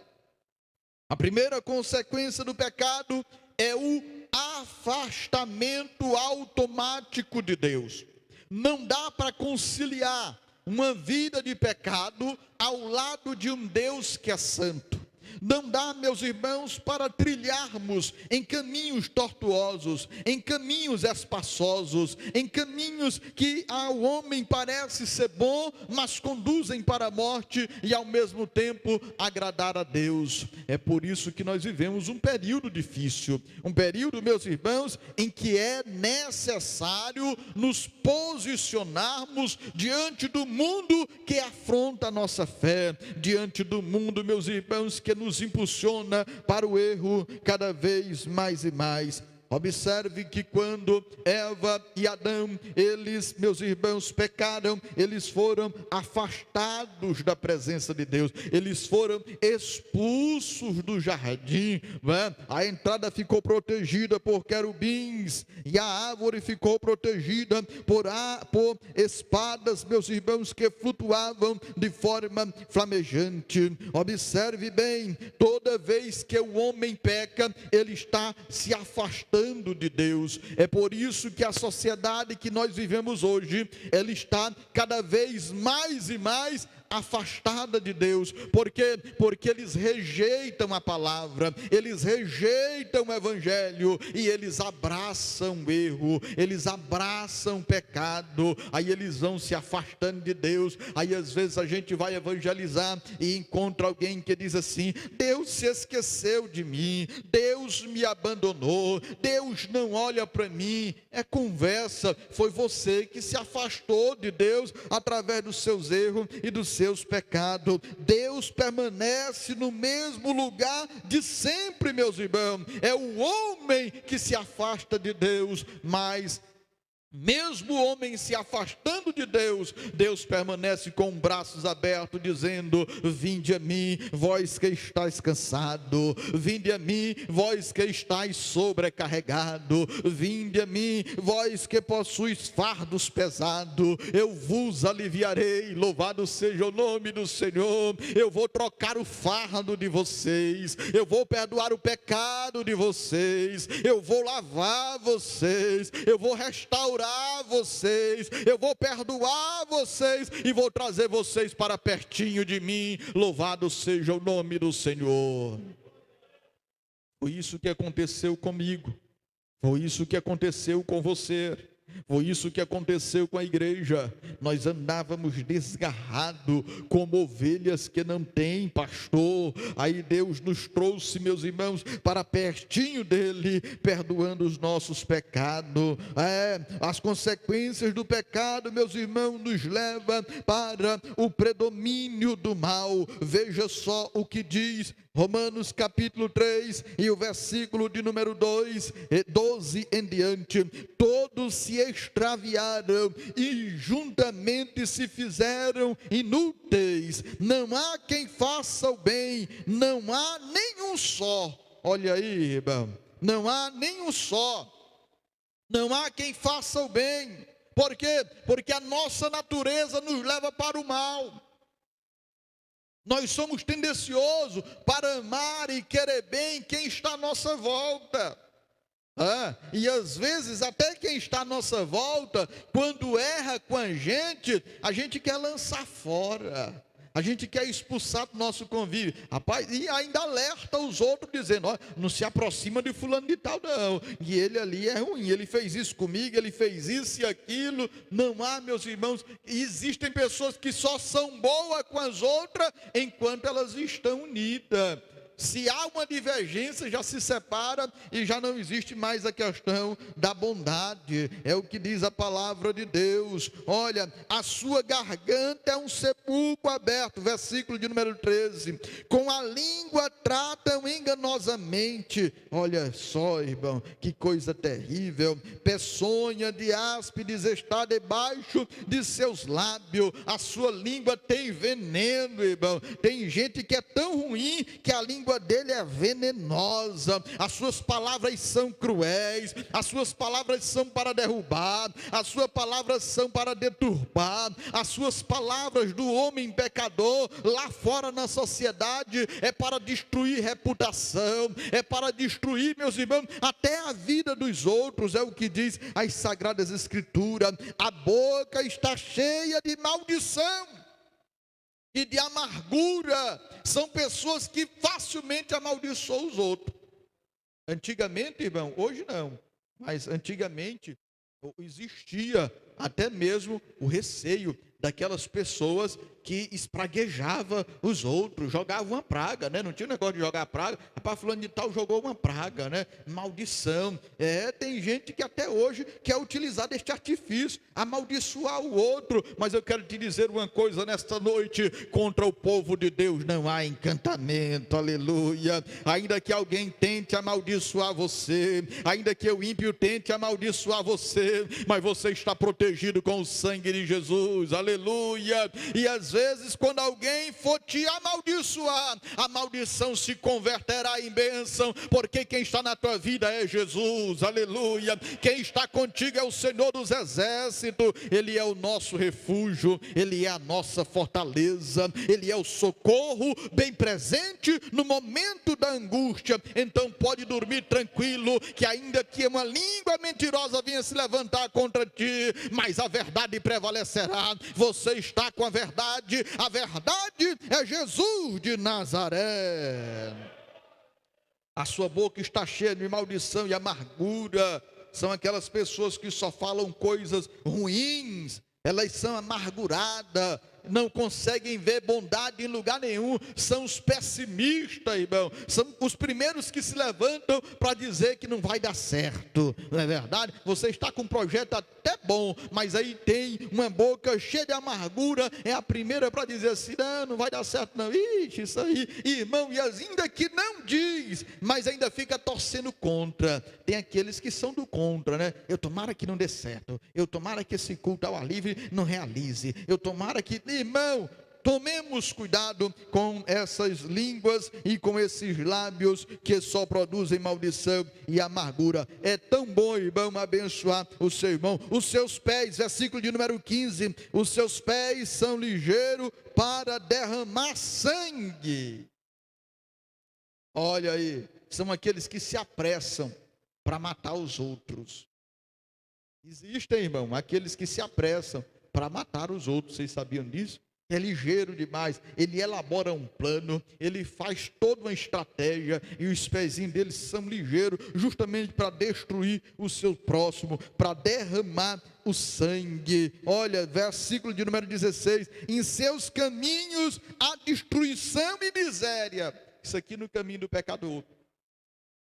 [SPEAKER 5] A primeira consequência do pecado é o afastamento automático de Deus. Não dá para conciliar uma vida de pecado ao lado de um Deus que é santo. Não dá, meus irmãos, para trilharmos em caminhos tortuosos, em caminhos espaçosos, em caminhos que ao homem parece ser bom, mas conduzem para a morte e ao mesmo tempo agradar a Deus. É por isso que nós vivemos um período difícil, um período, meus irmãos, em que é necessário nos posicionarmos diante do mundo que afronta a nossa fé, diante do mundo, meus irmãos, que nos impulsiona para o erro cada vez mais e mais. Observe que quando Eva e Adão, eles, meus irmãos, pecaram, eles foram afastados da presença de Deus, eles foram expulsos do jardim, né? A entrada ficou protegida por querubins, e a árvore ficou protegida por espadas, meus irmãos, que flutuavam de forma flamejante. Observe bem, toda vez que o homem peca, ele está se afastando de Deus. É por isso que a sociedade que nós vivemos hoje, ela está cada vez mais e mais afastada de Deus. Por quê? Porque eles rejeitam a palavra, eles rejeitam o evangelho e eles abraçam o erro, eles abraçam o pecado, aí eles vão se afastando de Deus. Aí às vezes a gente vai evangelizar e encontra alguém que diz assim: Deus se esqueceu de mim, Deus me abandonou, Deus não olha para mim. É conversa, foi você que se afastou de Deus através dos seus erros e dos seus pecados. Deus permanece no mesmo lugar de sempre, meus irmãos. É o homem que se afasta de Deus, mas mesmo o homem se afastando de Deus, Deus permanece com braços abertos, dizendo: vinde a mim, vós que estáis cansado, vinde a mim, vós que estáis sobrecarregado, vinde a mim, vós que possuis fardos pesados, eu vos aliviarei. Louvado seja o nome do Senhor. Eu vou trocar o fardo de vocês, eu vou perdoar o pecado de vocês, eu vou lavar vocês, eu vou restaurar vocês, eu vou perdoar vocês e vou trazer vocês para pertinho de mim. Louvado seja o nome do Senhor. Foi isso que aconteceu comigo, foi isso que aconteceu com você, foi isso que aconteceu com a igreja. Nós andávamos desgarrados, como ovelhas que não têm pastor. Aí Deus nos trouxe, meus irmãos, para pertinho dele, perdoando os nossos pecados. As consequências do pecado, meus irmãos, nos leva para o predomínio do mal. Veja só o que diz Romanos capítulo 3 e o versículo de número 12 em diante: todos se extraviaram e juntamente se fizeram inúteis, não há quem faça o bem, não há nenhum só. Olha aí, irmão, não há nenhum só, não há quem faça o bem. Por quê? Porque a nossa natureza nos leva para o mal. Nós somos tendenciosos para amar e querer bem quem está à nossa volta. E às vezes até quem está à nossa volta, quando erra com a gente quer lançar fora, a gente quer expulsar do nosso convívio, rapaz, e ainda alerta os outros dizendo, ó, não se aproxima de fulano de tal não, e ele ali é ruim, ele fez isso comigo, ele fez isso e aquilo. Não há, meus irmãos, existem pessoas que só são boas com as outras enquanto elas estão unidas. Se há uma divergência, já se separa e já não existe mais a questão da bondade. É o que diz a palavra de Deus. Olha, a sua garganta é um sepulcro aberto, versículo de número 13. Com a língua tratam enganosamente. Olha só, irmão, que coisa terrível. Peçonha de áspides está debaixo de seus lábios. A sua língua tem veneno, irmão. Tem gente que é tão ruim que a língua dele é venenosa, as suas palavras são cruéis, as suas palavras são para derrubar, as suas palavras são para deturpar, as suas palavras do homem pecador lá fora na sociedade é para destruir reputação, é para destruir, meus irmãos, até a vida dos outros. É o que diz as Sagradas Escrituras: a boca está cheia de maldição e de amargura. São pessoas que facilmente amaldiçoam os outros. Antigamente, irmão, hoje não, mas antigamente existia até mesmo o receio daquelas pessoas que espraguejava os outros, jogava uma praga, né? Não tinha negócio de jogar praga, rapaz, fulano de tal jogou uma praga, né? Maldição. Tem gente que até hoje quer utilizar deste artifício, amaldiçoar o outro. Mas eu quero te dizer uma coisa nesta noite: contra o povo de Deus não há encantamento, aleluia. Ainda que alguém tente amaldiçoar você, ainda que o ímpio tente amaldiçoar você, mas você está protegido com o sangue de Jesus, aleluia. E às vezes, quando alguém for te amaldiçoar, a maldição se converterá em bênção, porque quem está na tua vida é Jesus, aleluia. Quem está contigo é o Senhor dos Exércitos. Ele é o nosso refúgio, Ele é a nossa fortaleza, Ele é o socorro bem presente no momento da angústia. Então pode dormir tranquilo, que ainda que uma língua mentirosa venha se levantar contra ti, mas a verdade prevalecerá. Você está com a verdade é Jesus de Nazaré. A sua boca está cheia de maldição e amargura. São aquelas pessoas que só falam coisas ruins, elas são amarguradas, não conseguem ver bondade em lugar nenhum, são os pessimistas, irmão, são os primeiros que se levantam para dizer que não vai dar certo, não é verdade? Você está com um projeto até bom, mas aí tem uma boca cheia de amargura, é a primeira para dizer assim, não vai dar certo não, ixi, isso aí, irmão, e ainda que não diz, mas ainda fica torcendo contra. Tem aqueles que são do contra, né? Eu tomara que não dê certo, eu tomara que esse culto ao ar livre não realize, eu tomara que... Irmão, tomemos cuidado com essas línguas e com esses lábios que só produzem maldição e amargura. É tão bom, irmão, abençoar o seu irmão. Os seus pés, versículo de número 15, os seus pés são ligeiros para derramar sangue. Olha aí, são aqueles que se apressam para matar os outros. Existem, irmão, aqueles que se apressam para matar os outros. Vocês sabiam disso? É ligeiro demais, ele elabora um plano, ele faz toda uma estratégia, e os pezinhos dele são ligeiros, justamente para destruir o seu próximo, para derramar o sangue. Olha, versículo de número 16, em seus caminhos há destruição e miséria. Isso aqui no caminho do pecador,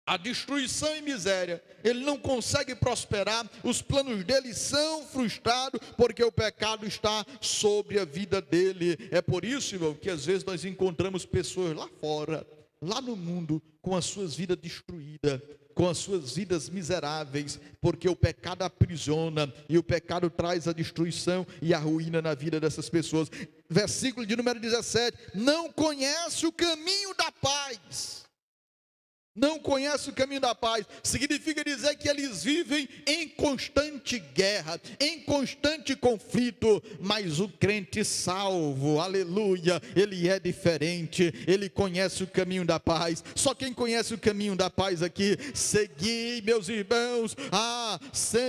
[SPEAKER 5] a destruição e miséria, ele não consegue prosperar, os planos dele são frustrados, porque o pecado está sobre a vida dele. É por isso, irmão, que às vezes nós encontramos pessoas lá fora, lá no mundo, com as suas vidas destruídas, com as suas vidas miseráveis, porque o pecado aprisiona, e o pecado traz a destruição e a ruína na vida dessas pessoas. Versículo de número 17, não conhece o caminho da paz. não conhece o caminho da paz, significa dizer que eles vivem em constante guerra, em constante conflito, mas o crente salvo, aleluia, ele é diferente, ele conhece o caminho da paz. Só quem conhece o caminho da paz aqui, segui, meus irmãos,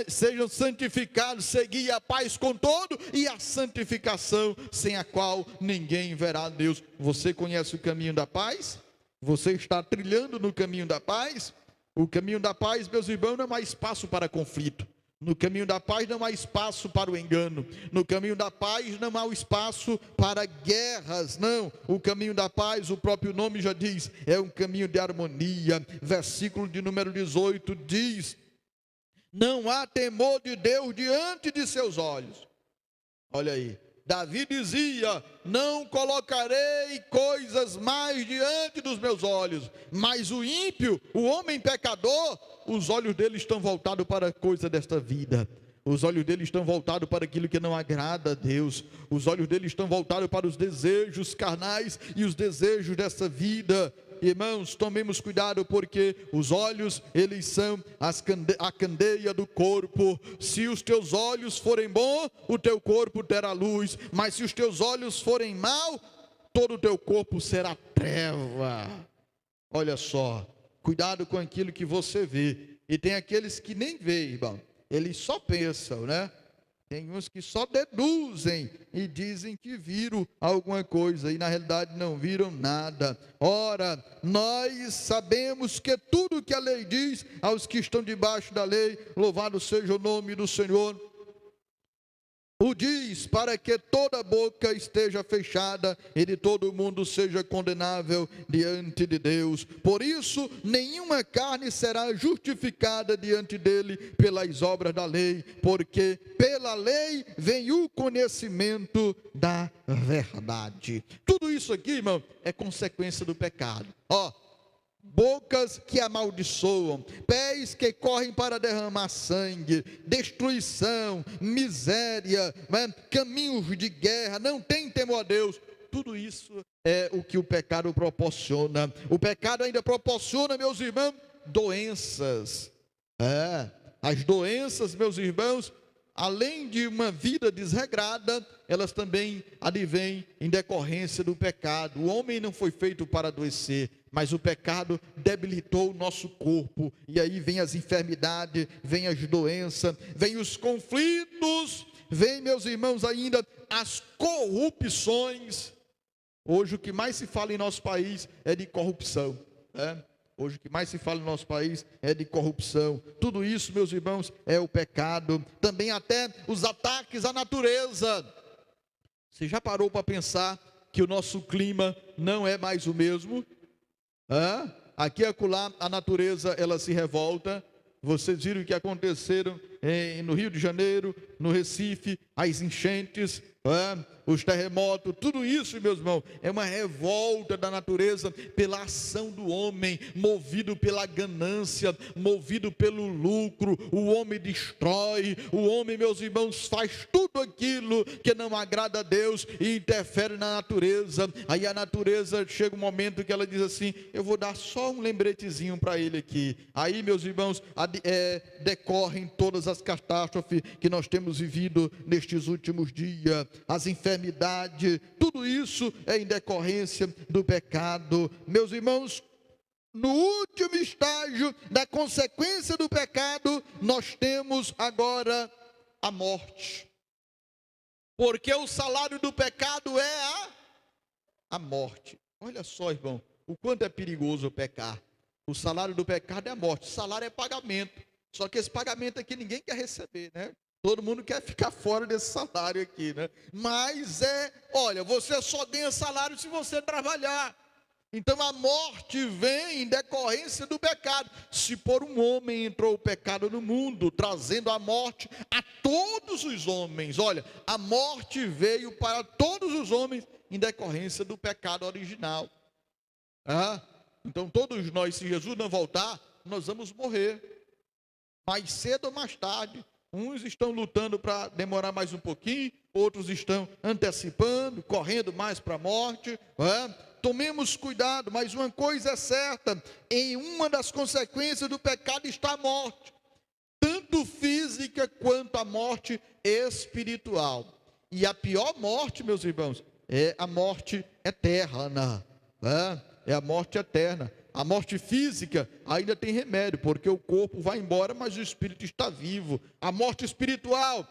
[SPEAKER 5] sejam santificados, segui a paz com todo e a santificação, sem a qual ninguém verá Deus. Você conhece o caminho da paz? Você está trilhando no caminho da paz? O caminho da paz, meus irmãos, não há espaço para conflito. No caminho da paz não há espaço para o engano. No caminho da paz não há espaço para guerras, não. O caminho da paz, o próprio nome já diz, é um caminho de harmonia. Versículo de número 18 diz: não há temor de Deus diante de seus olhos. Olha aí. Davi dizia: não colocarei coisas mais diante dos meus olhos, mas o ímpio, o homem pecador, os olhos dele estão voltados para a coisa desta vida, os olhos dele estão voltados para aquilo que não agrada a Deus, os olhos dele estão voltados para os desejos carnais e os desejos dessa vida. Irmãos, tomemos cuidado, porque os olhos, eles são a candeia do corpo. Se os teus olhos forem bons, o teu corpo terá luz, mas se os teus olhos forem maus, todo o teu corpo será treva. Olha só, cuidado com aquilo que você vê. E tem aqueles que nem veem, irmão, eles só pensam, né? Tem uns que só deduzem e dizem que viram alguma coisa e na realidade não viram nada. Ora, nós sabemos que tudo que a lei diz aos que estão debaixo da lei, louvado seja o nome do Senhor, o diz para que toda boca esteja fechada e de todo mundo seja condenável diante de Deus. Por isso, nenhuma carne será justificada diante dele pelas obras da lei, porque pela lei vem o conhecimento da verdade. Tudo isso aqui, irmão, é consequência do pecado. Bocas que amaldiçoam, pés que correm para derramar sangue, destruição, miséria, caminhos de guerra, não tem temor a Deus. Tudo isso é o que o pecado proporciona. O pecado ainda proporciona, meus irmãos, doenças. As doenças, meus irmãos, além de uma vida desregrada, elas também advêm em decorrência do pecado. O homem não foi feito para adoecer, mas o pecado debilitou o nosso corpo, e aí vem as enfermidades, vem as doenças, vem os conflitos, vem, meus irmãos, ainda as corrupções. Hoje o que mais se fala em nosso país é de corrupção, Hoje o que mais se fala no nosso país é de corrupção. Tudo isso, meus irmãos, é o pecado. Também até os ataques à natureza. Você já parou para pensar que o nosso clima não é mais o mesmo? Aqui e acolá a natureza ela se revolta. Vocês viram o que aconteceram no Rio de Janeiro, no Recife, as enchentes, os terremotos, tudo isso, meus irmãos, é uma revolta da natureza pela ação do homem, movido pela ganância, movido pelo lucro. O homem destrói, o homem, meus irmãos, faz tudo aquilo que não agrada a Deus e interfere na natureza. Aí a natureza chega um momento que ela diz assim: eu vou dar só um lembretezinho para ele aqui. Aí, meus irmãos, decorrem todas as catástrofes que nós temos vivido nestes últimos dias, as enfermidades, tudo isso é em decorrência do pecado. Meus irmãos, no último estágio da consequência do pecado, nós temos agora a morte, porque o salário do pecado é a morte. Olha só, irmão, o quanto é perigoso pecar. O salário do pecado é a morte. O salário é pagamento, só que esse pagamento aqui ninguém quer receber, né? Todo mundo quer ficar fora desse salário aqui, né? Mas olha, você só ganha salário se você trabalhar. Então a morte vem em decorrência do pecado. Se por um homem entrou o pecado no mundo, trazendo a morte a todos os homens. Olha, a morte veio para todos os homens em decorrência do pecado original. Então todos nós, se Jesus não voltar, nós vamos morrer. Mais cedo ou mais tarde. Uns estão lutando para demorar mais um pouquinho, outros estão antecipando, correndo mais para a morte. Tomemos cuidado, mas uma coisa é certa: em uma das consequências do pecado está a morte, tanto física quanto a morte espiritual. E a pior morte, meus irmãos, é a morte eterna, né? É a morte eterna. A morte física ainda tem remédio, porque o corpo vai embora, mas o espírito está vivo. A morte espiritual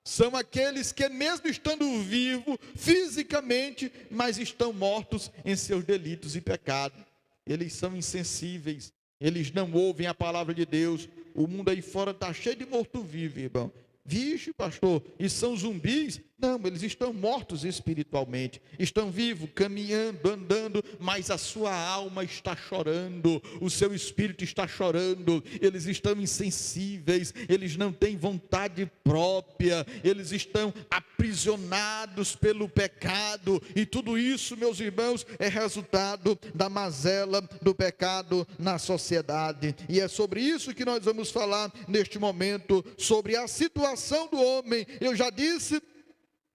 [SPEAKER 5] são aqueles que, mesmo estando vivos fisicamente, mas estão mortos em seus delitos e pecados. Eles são insensíveis, eles não ouvem a palavra de Deus. O mundo aí fora está cheio de morto-vivo, irmão. Vixe, pastor, e são zumbis? Não, eles estão mortos espiritualmente, estão vivos, caminhando, andando, mas a sua alma está chorando, o seu espírito está chorando, eles estão insensíveis, eles não têm vontade própria, eles estão aprisionados pelo pecado, e tudo isso, meus irmãos, é resultado da mazela do pecado na sociedade. E é sobre isso que nós vamos falar neste momento, sobre a situação do homem. Eu já disse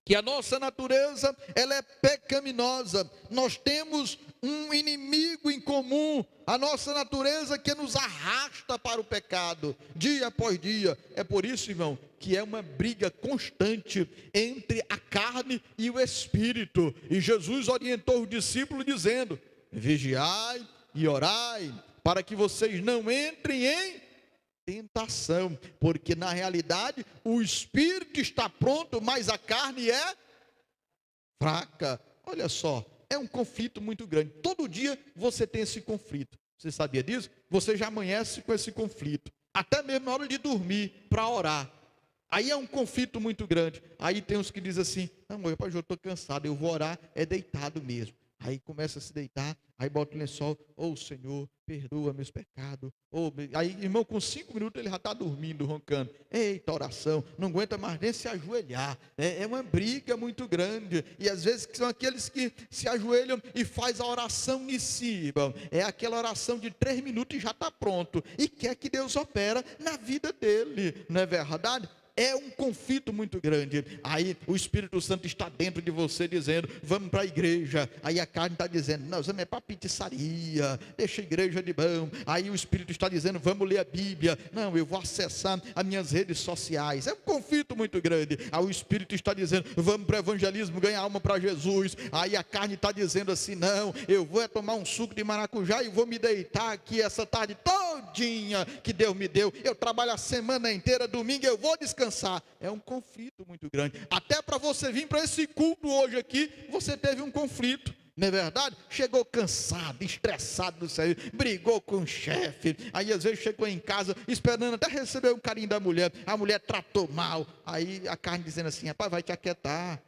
[SPEAKER 5] que a nossa natureza, ela é pecaminosa. Nós temos um inimigo em comum, a nossa natureza, que nos arrasta para o pecado, dia após dia. É por isso, irmão, que é uma briga constante entre a carne e o espírito. E Jesus orientou os discípulos dizendo: vigiai e orai, para que vocês não entrem em tentação, porque na realidade o espírito está pronto, mas a carne é fraca. Olha só, é um conflito muito grande. Todo dia você tem esse conflito. Você sabia disso? Você já amanhece com esse conflito, até mesmo na hora de dormir, para orar. Aí é um conflito muito grande. Aí tem uns que dizem assim: não, meu pai, eu estou cansado, eu vou orar deitado mesmo. Aí começa a se deitar, aí bota o lençol: ô Senhor, perdoa meus pecados. Aí, irmão, com 5 minutos ele já está dormindo, roncando. Eita, oração, não aguenta mais nem se ajoelhar. É uma briga muito grande. E às vezes são aqueles que se ajoelham e faz a oração em si, irmão. É aquela oração de 3 minutos e já está pronto. E quer que Deus opera na vida dele, não é verdade? É um conflito muito grande. Aí o Espírito Santo está dentro de você dizendo: vamos para a igreja. Aí a carne está dizendo: não, vamos para a pizzaria, deixa a igreja de bom. Aí o Espírito está dizendo: vamos ler a Bíblia. Não, eu vou acessar as minhas redes sociais. É um conflito muito grande. Aí o Espírito está dizendo: vamos para o evangelismo, ganhar alma para Jesus. Aí a carne está dizendo assim: não, eu vou tomar um suco de maracujá e vou me deitar aqui essa tarde todinha que Deus me deu. Eu trabalho a semana inteira, domingo eu vou descansar. É um conflito muito grande. Até para você vir para esse culto hoje aqui, você teve um conflito, não é verdade? Chegou cansado, estressado do serviço, brigou com o chefe. Aí às vezes chegou em casa esperando até receber um carinho da mulher. A mulher tratou mal. Aí a carne dizendo assim: rapaz, vai te aquietar,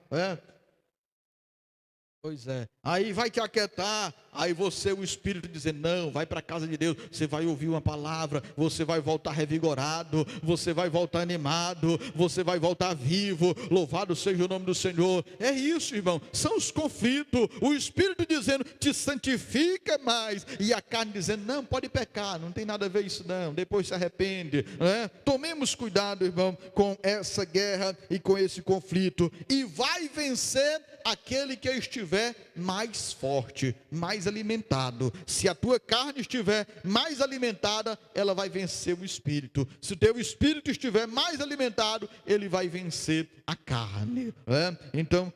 [SPEAKER 5] Pois é. Aí vai te aquietar. Aí você, o Espírito, dizendo: não, vai para a casa de Deus, você vai ouvir uma palavra, você vai voltar revigorado, você vai voltar animado, você vai voltar vivo, louvado seja o nome do Senhor. É isso, irmão, são os conflitos. O Espírito dizendo: te santifica mais, e a carne dizendo: não, pode pecar, não tem nada a ver isso não, depois se arrepende, não é? Tomemos cuidado, irmão, com essa guerra e com esse conflito, e vai vencer aquele que estiver mais forte, mais alimentado. Se a tua carne estiver mais alimentada, ela vai vencer o espírito. Se o teu espírito estiver mais alimentado, ele vai vencer a carne, Então,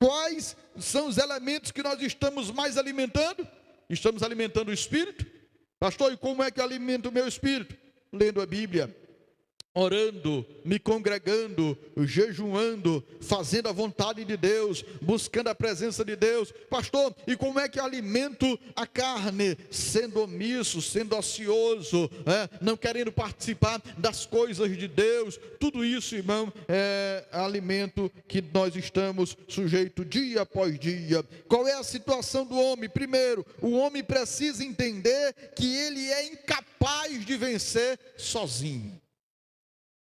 [SPEAKER 5] quais são os elementos que nós estamos mais alimentando? Estamos alimentando o espírito. Pastor, e como é que eu alimento o meu espírito? Lendo a Bíblia, orando, me congregando, jejuando, fazendo a vontade de Deus, buscando a presença de Deus. Pastor, e como é que eu alimento a carne? Sendo omisso, sendo ocioso, não querendo participar das coisas de Deus. Tudo isso, irmão, é alimento que nós estamos sujeitos dia após dia. Qual é a situação do homem? Primeiro, o homem precisa entender que ele é incapaz de vencer sozinho.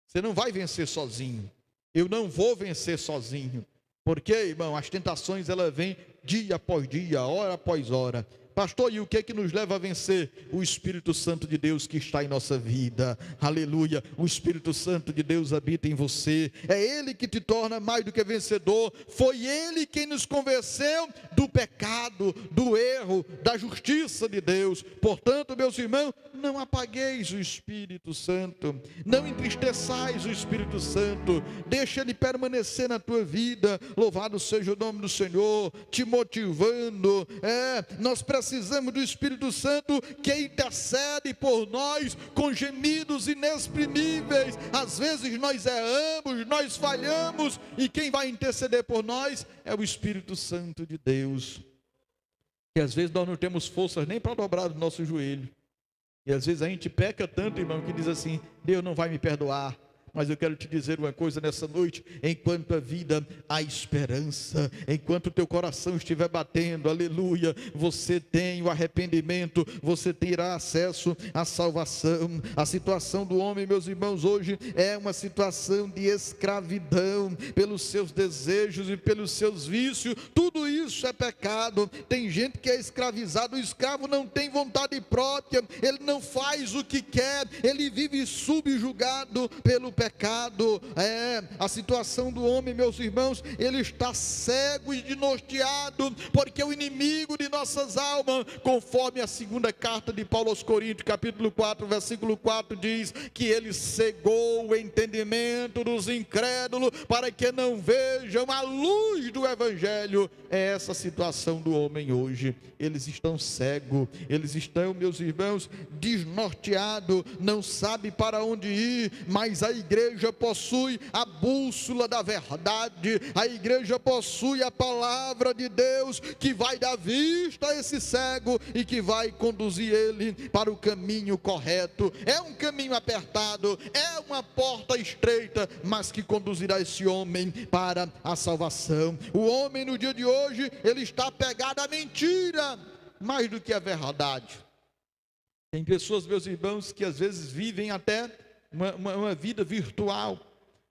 [SPEAKER 5] Você não vai vencer sozinho. Eu não vou vencer sozinho. Porque, irmão, as tentações, elas vêm dia após dia, hora após hora. Pastor, e o que é que nos leva a vencer? O Espírito Santo de Deus que está em nossa vida. Aleluia. O Espírito Santo de Deus habita em você. É Ele que te torna mais do que vencedor. Foi Ele quem nos convenceu do pecado, do erro, da justiça de Deus. Portanto, meus irmãos, não apagueis o Espírito Santo. Não entristeçais o Espírito Santo. Deixa Ele permanecer na tua vida. Louvado seja o nome do Senhor, te motivando. Nós precisamos do Espírito Santo que intercede por nós com gemidos inexprimíveis. Às vezes nós erramos, nós falhamos, e quem vai interceder por nós é o Espírito Santo de Deus. E às vezes nós não temos forças nem para dobrar o nosso joelho. E às vezes a gente peca tanto, irmão, que diz assim: Deus não vai me perdoar. Mas eu quero te dizer uma coisa nessa noite: enquanto a vida há esperança, enquanto o teu coração estiver batendo, aleluia, você tem o arrependimento, você terá acesso à salvação. A situação do homem, meus irmãos, hoje é uma situação de escravidão, pelos seus desejos e pelos seus vícios. Tudo isso é pecado. Tem gente que é escravizado. O escravo não tem vontade própria, ele não faz o que quer, ele vive subjugado pelo pecado. A situação do homem, meus irmãos, ele está cego e desnorteado, porque o inimigo de nossas almas, conforme a segunda carta de Paulo aos Coríntios, capítulo 4, versículo 4, diz que ele cegou o entendimento dos incrédulos, para que não vejam a luz do evangelho. É essa a situação do homem hoje. Eles estão cegos, eles estão, meus irmãos, desnorteados, não sabem para onde ir. Mas a igreja possui a bússola da verdade, a igreja possui a palavra de Deus, que vai dar vista a esse cego e que vai conduzir ele para o caminho correto. É um caminho apertado, é uma porta estreita, mas que conduzirá esse homem para a salvação. O homem no dia de hoje, ele está apegado à mentira mais do que à verdade. Tem pessoas, meus irmãos, que às vezes vivem até uma vida virtual,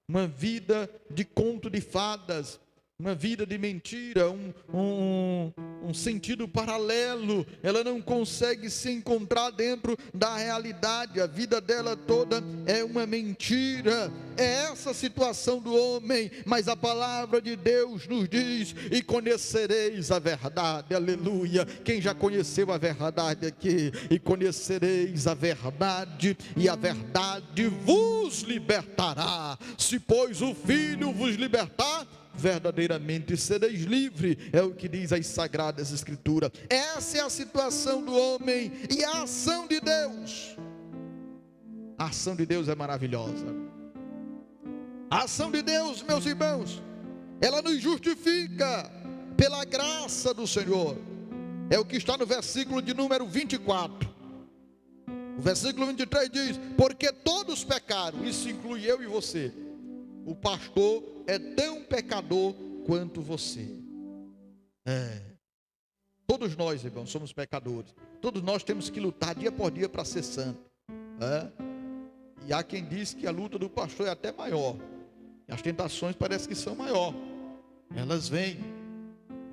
[SPEAKER 5] uma vida de conto de fadas, uma vida de mentira, um sentido paralelo. Ela não consegue se encontrar dentro da realidade. A vida dela toda é uma mentira. É essa a situação do homem. Mas a palavra de Deus nos diz: e conhecereis a verdade. Aleluia. Quem já conheceu a verdade aqui? E conhecereis a verdade, e a verdade vos libertará. Se pois o Filho vos libertar, verdadeiramente sereis livres, é o que diz as sagradas escrituras. Essa é a situação do homem. E a ação de Deus, a ação de Deus é maravilhosa. A ação de Deus, meus irmãos, ela nos justifica pela graça do Senhor. É o que está no versículo de número 24. O versículo 23 diz: porque todos pecaram. Isso inclui eu e você. O pastor é tão pecador quanto você. Todos nós, irmãos, somos pecadores. Todos nós temos que lutar dia por dia para ser santo. E há quem diz que a luta do pastor é até maior. E as tentações parecem que são maior. Elas vêm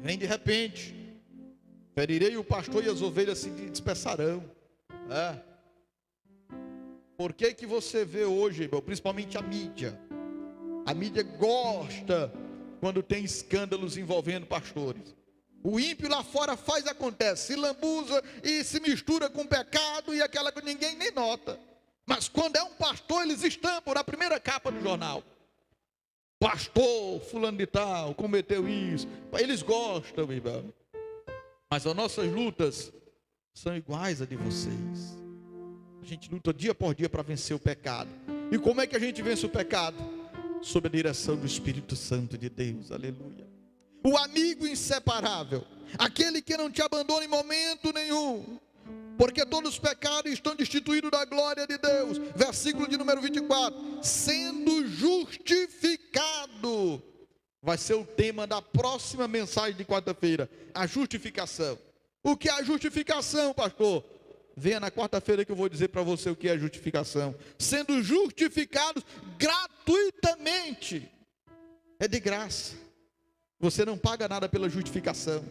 [SPEAKER 5] de repente. Ferirei o pastor e as ovelhas se dispersarão. Por que que você vê hoje, irmão, principalmente a mídia? A mídia gosta quando tem escândalos envolvendo pastores. O ímpio lá fora acontece, se lambuza e se mistura com o pecado, e aquela que ninguém nem nota. Mas quando é um pastor, eles estampam na primeira capa do jornal: pastor fulano de tal cometeu isso. Eles gostam, irmão. Mas as nossas lutas são iguais a de vocês. A gente luta dia por dia para vencer o pecado. E como é que a gente vence o pecado? Sob a direção do Espírito Santo de Deus. Aleluia. O amigo inseparável, aquele que não te abandona em momento nenhum, porque todos os pecados estão destituídos da glória de Deus. Versículo de número 24: sendo justificado. Vai ser o tema da próxima mensagem de quarta-feira: a justificação. O que é a justificação, pastor? Venha na quarta-feira que eu vou dizer para você o que é justificação. Sendo justificados gratuitamente. É de graça. Você não paga nada pela justificação.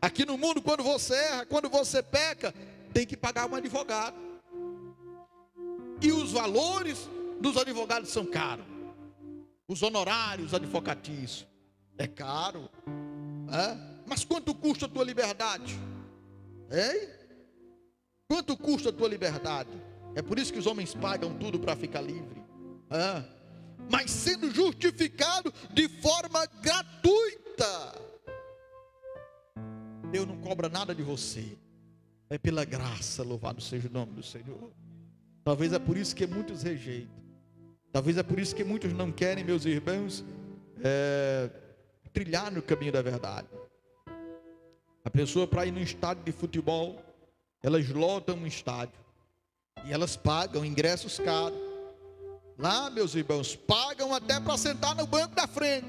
[SPEAKER 5] Aqui no mundo, quando você erra, quando você peca, tem que pagar um advogado. E os valores dos advogados são caros. Os honorários advocatícios é caro. Mas quanto custa a tua liberdade? Hein? Quanto custa a tua liberdade? É por isso que os homens pagam tudo para ficar livre. Mas sendo justificado de forma gratuita. Deus não cobra nada de você. É pela graça, louvado seja o nome do Senhor. Talvez é por isso que muitos rejeitam. Talvez é por isso que muitos não querem, meus irmãos, trilhar no caminho da verdade. A pessoa, para ir num estádio de futebol, elas lotam um estádio. E elas pagam ingressos caros. Lá, meus irmãos, pagam até para sentar no banco da frente.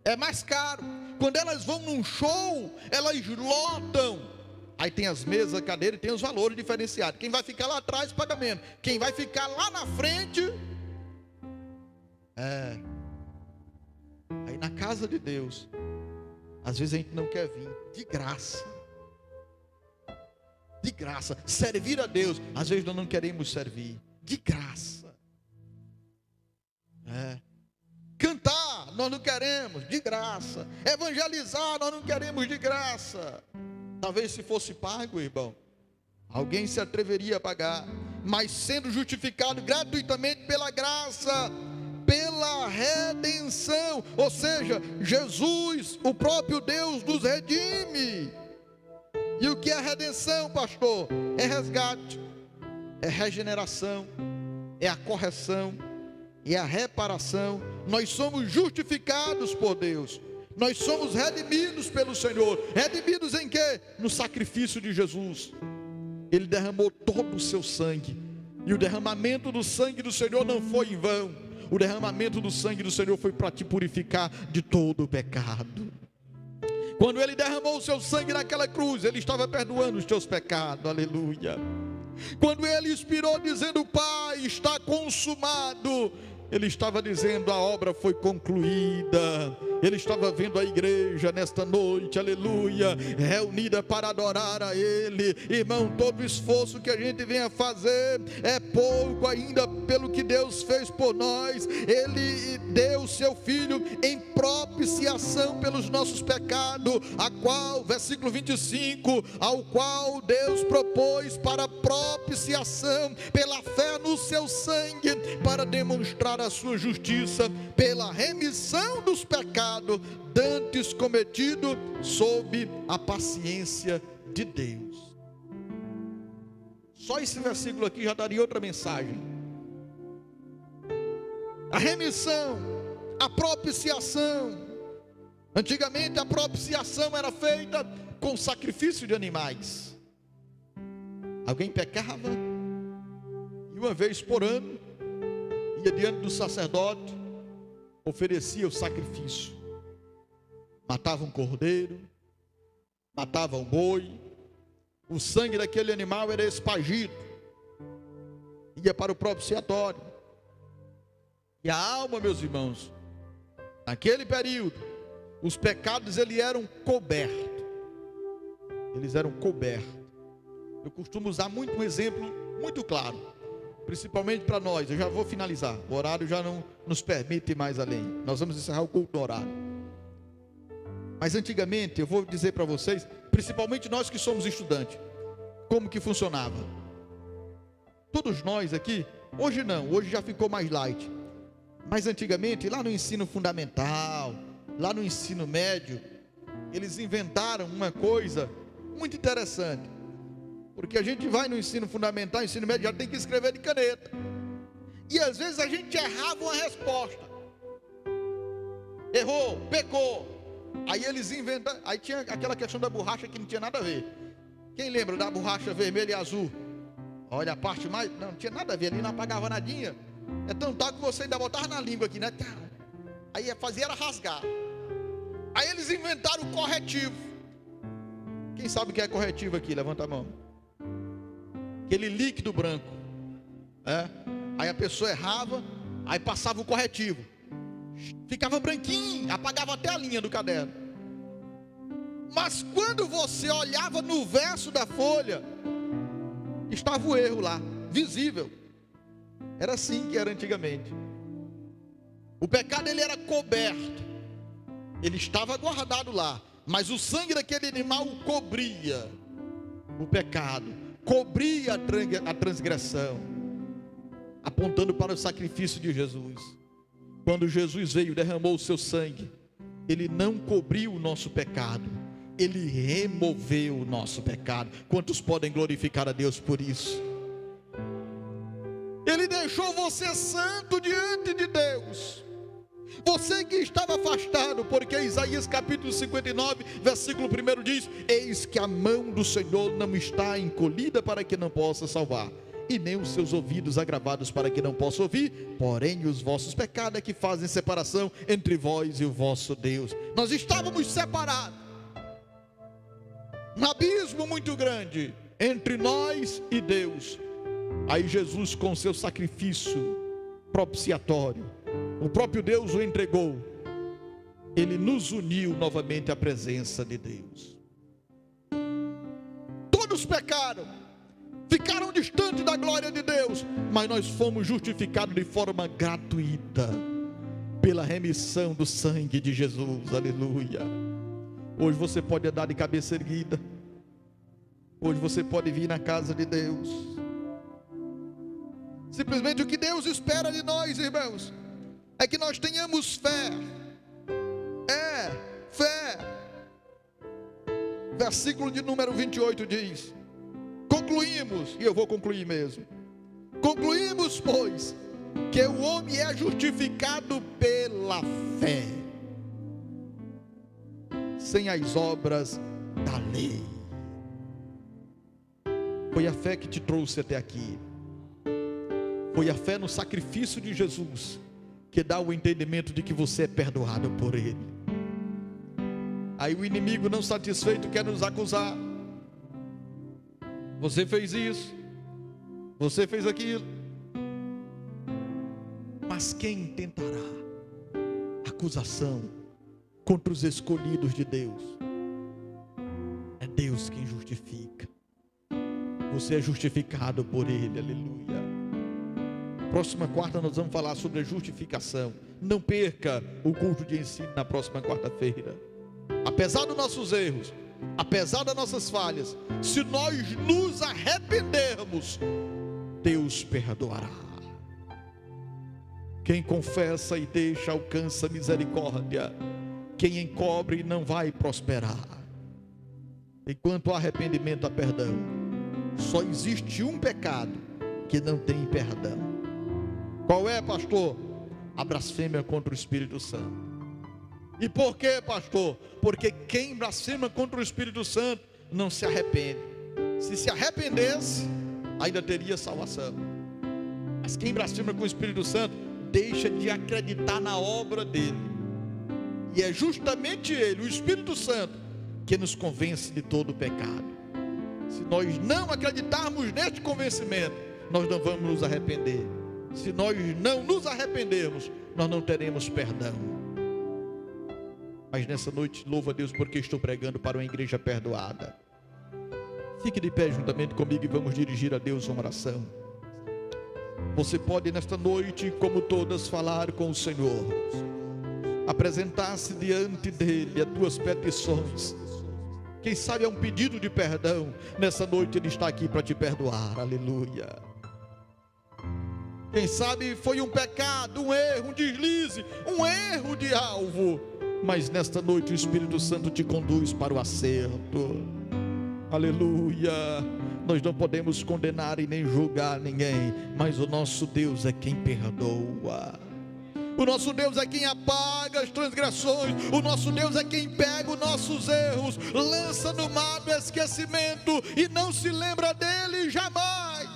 [SPEAKER 5] É mais caro. Quando elas vão num show, elas lotam. Aí tem as mesas, cadeiras, e tem os valores diferenciados. Quem vai ficar lá atrás paga menos. Quem vai ficar lá na frente... Aí na casa de Deus, às vezes a gente não quer vir. De graça. De graça. Servir a Deus, às vezes nós não queremos servir. De graça. Cantar, nós não queremos, de graça. Evangelizar, nós não queremos, de graça. Talvez se fosse pago, irmão, alguém se atreveria a pagar. Mas sendo justificado gratuitamente pela graça, pela redenção. Ou seja, Jesus, o próprio Deus, nos redime. E o que é redenção, pastor? É resgate, é regeneração, é a correção, é a reparação. Nós somos justificados por Deus. Nós somos redimidos pelo Senhor. Redimidos em quê? No sacrifício de Jesus. Ele derramou todo o seu sangue. E o derramamento do sangue do Senhor não foi em vão. O derramamento do sangue do Senhor foi para te purificar de todo o pecado. Quando Ele derramou o seu sangue naquela cruz, Ele estava perdoando os teus pecados. Aleluia. Quando Ele expirou dizendo: Pai, está consumado, Ele estava dizendo: a obra foi concluída. Ele estava vendo a igreja nesta noite, aleluia, reunida para adorar a Ele. Irmão, todo esforço que a gente venha fazer é pouco ainda pelo que Deus fez por nós. Ele deu o seu Filho em propiciação pelos nossos pecados, a qual, versículo 25, ao qual Deus propôs para propiciação pela fé no seu sangue, para demonstrar a sua justiça, pela remissão dos pecados dantes cometido sob a paciência de Deus. Só esse versículo aqui já daria outra mensagem. A remissão, a propiciação. Antigamente a propiciação era feita com sacrifício de animais. Alguém pecava e uma vez por ano ia diante do sacerdote, oferecia o sacrifício. Matava um cordeiro, matava um boi, o sangue daquele animal era espargido, ia para o propiciatório. E a alma, meus irmãos, naquele período, os pecados eles eram cobertos. Eles eram cobertos. Eu costumo usar um exemplo muito claro, principalmente para nós. Eu já vou finalizar, o horário já não nos permite mais além. Nós vamos encerrar o culto no horário. Mas antigamente, eu vou dizer para vocês, principalmente nós que somos estudantes, como que funcionava. Todos nós aqui, hoje não, hoje já ficou mais light. Mas antigamente, lá no ensino fundamental, lá no ensino médio, eles inventaram uma coisa muito interessante. Porque a gente vai no ensino fundamental, ensino médio, já tem que escrever de caneta. E às vezes a gente errava uma resposta. Errou, pecou. Aí eles inventam, aí tinha aquela questão da borracha que não tinha nada a ver. Quem lembra da borracha vermelha e azul? Olha a parte mais, não tinha nada a ver, ali não apagava nadinha. É tão tal que você ainda botava na língua aqui, né? Aí fazia era rasgar. Aí eles inventaram o corretivo. Quem sabe o que é corretivo aqui? Levanta a mão. Aquele líquido branco. Aí a pessoa errava, aí passava o corretivo. Ficava branquinho, apagava até a linha do caderno. Mas quando você olhava no verso da folha, estava o erro lá, visível. Era assim que era antigamente. O pecado, ele era coberto, ele estava guardado lá, mas o sangue daquele animal cobria o pecado, cobria a transgressão, apontando para o sacrifício de Jesus. Quando Jesus veio e derramou o seu sangue, ele não cobriu o nosso pecado, ele removeu o nosso pecado. Quantos podem glorificar a Deus por isso? Ele deixou você santo diante de Deus. Você que estava afastado, porque Isaías capítulo 59, versículo 1 diz: eis que a mão do Senhor não está encolhida para que não possa salvar, e nem os seus ouvidos agravados para que não possa ouvir, porém os vossos pecados é que fazem separação entre vós e o vosso Deus. Nós estávamos separados, um abismo muito grande entre nós e Deus. Aí Jesus, com seu sacrifício propiciatório, o próprio Deus o entregou, ele nos uniu novamente à presença de Deus. Todos pecaram, ficaram distantes da glória de Deus, mas nós fomos justificados de forma gratuita, pela remissão do sangue de Jesus, aleluia. Hoje você pode andar de cabeça erguida, hoje você pode vir na casa de Deus. Simplesmente o que Deus espera de nós, irmãos, é que nós tenhamos fé. Fé. Versículo de número 28 diz: concluímos, e eu vou concluir mesmo, concluímos, pois, que o homem é justificado pela fé, sem as obras da lei. Foi a fé que te trouxe até aqui. Foi a fé no sacrifício de Jesus que dá o entendimento de que você é perdoado por Ele. Aí o inimigo, não satisfeito, quer nos acusar. Você fez isso, você fez aquilo. Mas quem tentará acusação contra os escolhidos de Deus? É Deus quem justifica. Você é justificado por Ele, aleluia. Próxima quarta nós vamos falar sobre a justificação. Não perca o culto de ensino na próxima quarta-feira. Apesar dos nossos erros, apesar das nossas falhas, se nós nos arrependermos, Deus perdoará. Quem confessa e deixa alcança misericórdia. Quem encobre não vai prosperar. Enquanto há arrependimento, há perdão. Só existe um pecado que não tem perdão. Qual é, pastor? A blasfêmia contra o Espírito Santo. E por quê, pastor? Porque quem blasfema contra o Espírito Santo não se arrepende. Se arrependesse, ainda teria salvação. Mas quem blasfema com o Espírito Santo deixa de acreditar na obra dele. E é justamente ele, o Espírito Santo, que nos convence de todo o pecado. Se nós não acreditarmos neste convencimento, nós não vamos nos arrepender. Se nós não nos arrependermos, nós não teremos perdão. Mas nessa noite, louvo a Deus porque estou pregando para uma igreja perdoada. Fique de pé juntamente comigo e vamos dirigir a Deus uma oração. Você pode nesta noite, como todas, falar com o Senhor, apresentar-se diante dele as tuas petições. Quem sabe é um pedido de perdão. Nessa noite ele está aqui para te perdoar, aleluia. Quem sabe foi um pecado, um erro, um deslize, um erro de alvo, mas nesta noite o Espírito Santo te conduz para o acerto, aleluia. Nós não podemos condenar e nem julgar ninguém, mas o nosso Deus é quem perdoa. O nosso Deus é quem apaga as transgressões. O nosso Deus é quem pega os nossos erros, lança no mar do esquecimento e não se lembra dele jamais.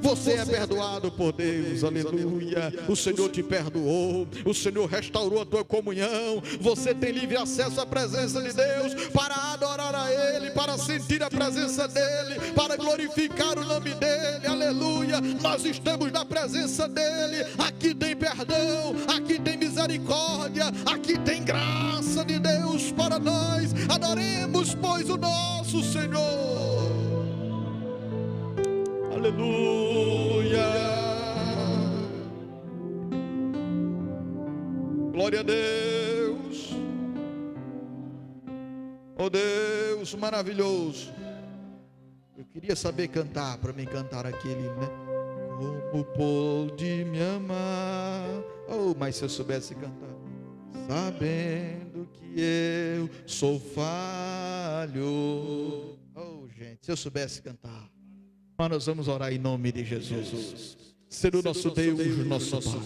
[SPEAKER 5] Você é perdoado por Deus, aleluia. O Senhor te perdoou, o Senhor restaurou a tua comunhão. Você tem livre acesso à presença de Deus, para adorar a Ele, para sentir a presença dEle, para glorificar o nome dEle, aleluia. Nós estamos na presença dEle. Aqui tem perdão, aqui tem misericórdia, aqui tem graça de Deus para nós. Adoremos Jesus, pois o nosso Senhor. Aleluia. Glória a Deus. Oh Deus maravilhoso. Eu queria saber cantar, para mim cantar aquele, né? Como pôde me amar. Oh, mas se eu soubesse cantar. Sabendo que eu sou falho. Oh, gente, se eu soubesse cantar. Mas nós vamos orar em nome de Jesus. Ser o nosso Deus, nosso Pai.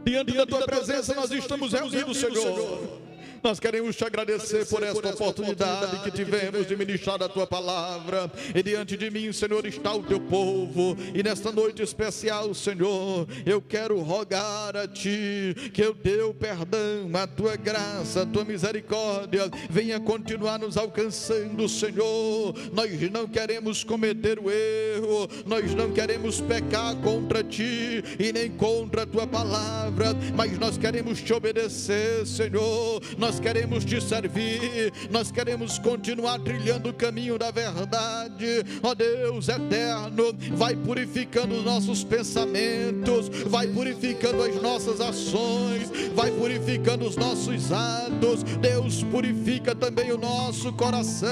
[SPEAKER 5] Diante da tua presença nós estamos reunidos, Senhor. Nós queremos te agradecer por esta oportunidade que tivemos de ministrar a tua palavra. E diante de mim, Senhor, está o teu povo. E nesta noite especial, Senhor, eu quero rogar a ti que o teu perdão, a tua graça, a tua misericórdia venha continuar nos alcançando, Senhor. Nós não queremos cometer o erro, nós não queremos pecar contra ti e nem contra a tua palavra, mas nós queremos te obedecer, Senhor. Nós queremos te servir, nós queremos continuar trilhando o caminho da verdade. Ó Deus eterno, vai purificando os nossos pensamentos, vai purificando as nossas ações, vai purificando os nossos atos. Deus, purifica também o nosso coração,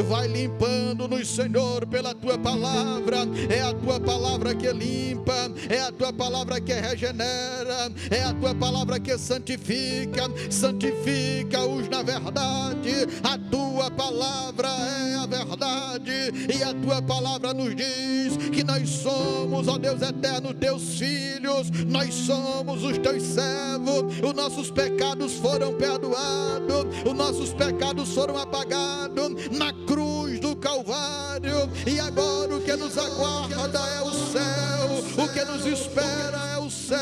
[SPEAKER 5] vai limpando-nos, Senhor, pela tua palavra. É a tua palavra que limpa, é a tua palavra que regenera, é a tua palavra que santifica. Santifica-os na verdade, a tua palavra é a verdade, e a tua palavra nos diz que nós somos, ó Deus eterno, teus filhos, nós somos os teus servos. Os nossos pecados foram perdoados, os nossos pecados foram apagados na cruz do Calvário, e agora o que nos aguarda é o céu, o que nos espera é o céu.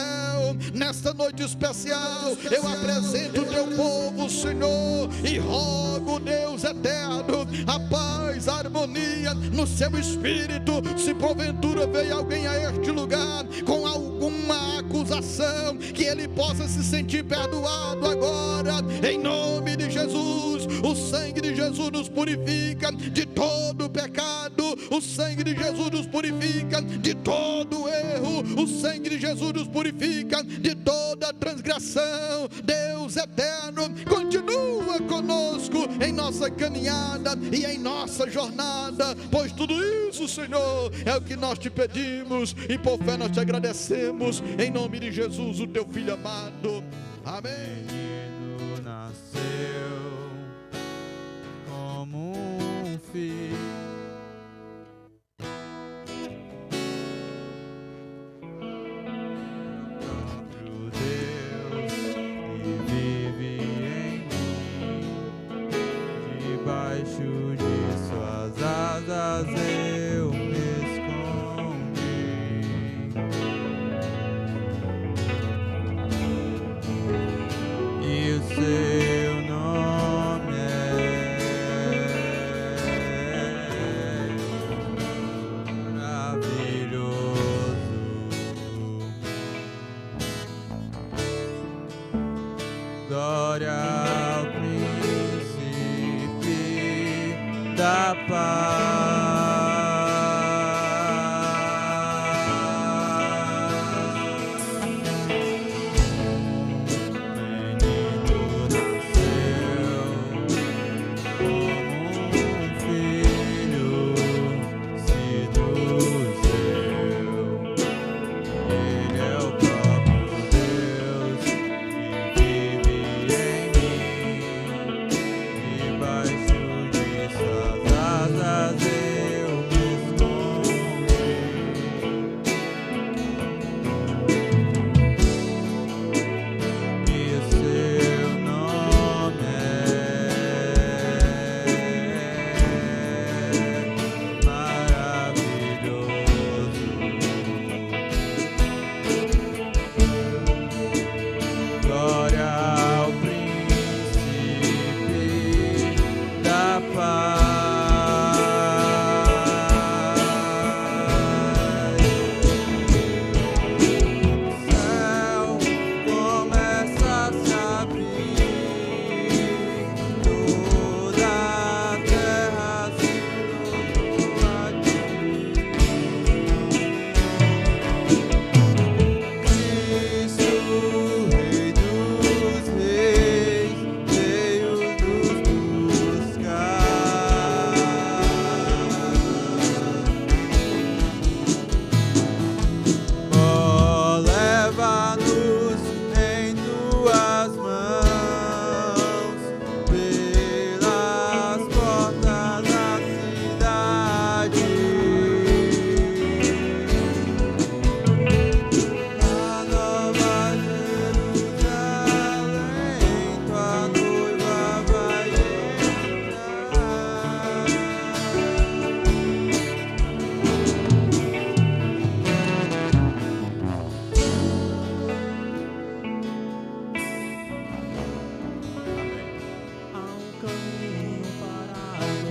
[SPEAKER 5] Nesta noite especial eu apresento o teu povo, Senhor, e rogo, Deus eterno, a paz, a harmonia no seu espírito. Se porventura veio alguém a este lugar com alguma acusação, que ele possa se sentir perdoado agora, em nome de Jesus. O sangue de Jesus nos purifica de todo pecado, o sangue de Jesus nos purifica de todo erro, o sangue de Jesus nos purifica de toda transgressão. Deus eterno, continua conosco em nossa caminhada e em nossa jornada, pois tudo isso, Senhor, é o que nós te pedimos e por fé nós te agradecemos, em nome de Jesus, o teu Filho amado. Amém.
[SPEAKER 3] Menino nasceu como um filho, próprio Deus que vive em mim, debaixo de suas asas eu me escondi. E o seu nome é maravilhoso. Glória ao príncipe da paz. Menino nasceu como um filho, se do céu. Ele é o próprio Deus que vive em mim, debaixo de suas asas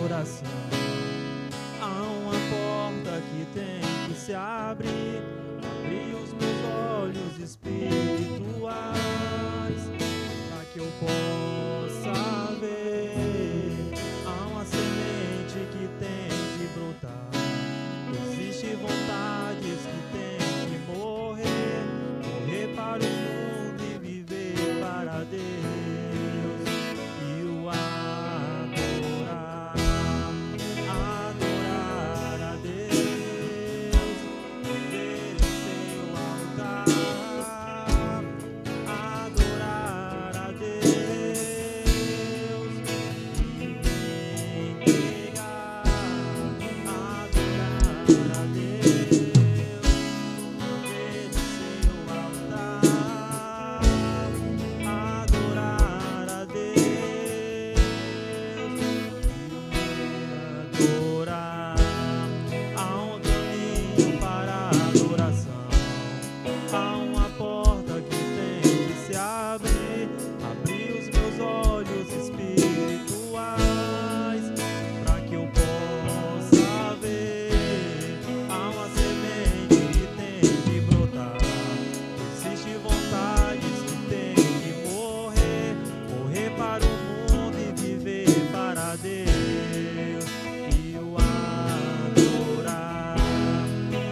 [SPEAKER 3] adoração. Há uma porta que tem que se abrir, abrir os meus olhos espirituais, para que eu possa ver. Há uma semente que tem que brotar, existe vontades que tem que morrer, morrer para o mundo e viver para Deus e o adorar, adorar a Deus, viver em seu altar, adorar a Deus e me entregar, adorar a Deus, viver em seu altar, adorar a Deus e me adorar. Há um caminho para a adoração, há uma porta que tem que se abrir, abrir os meus olhos espirituais, para que eu possa ver. Há uma semente que tem que brotar, existe vontades que tem que morrer, morrer para o mundo e viver para Deus e o adorar,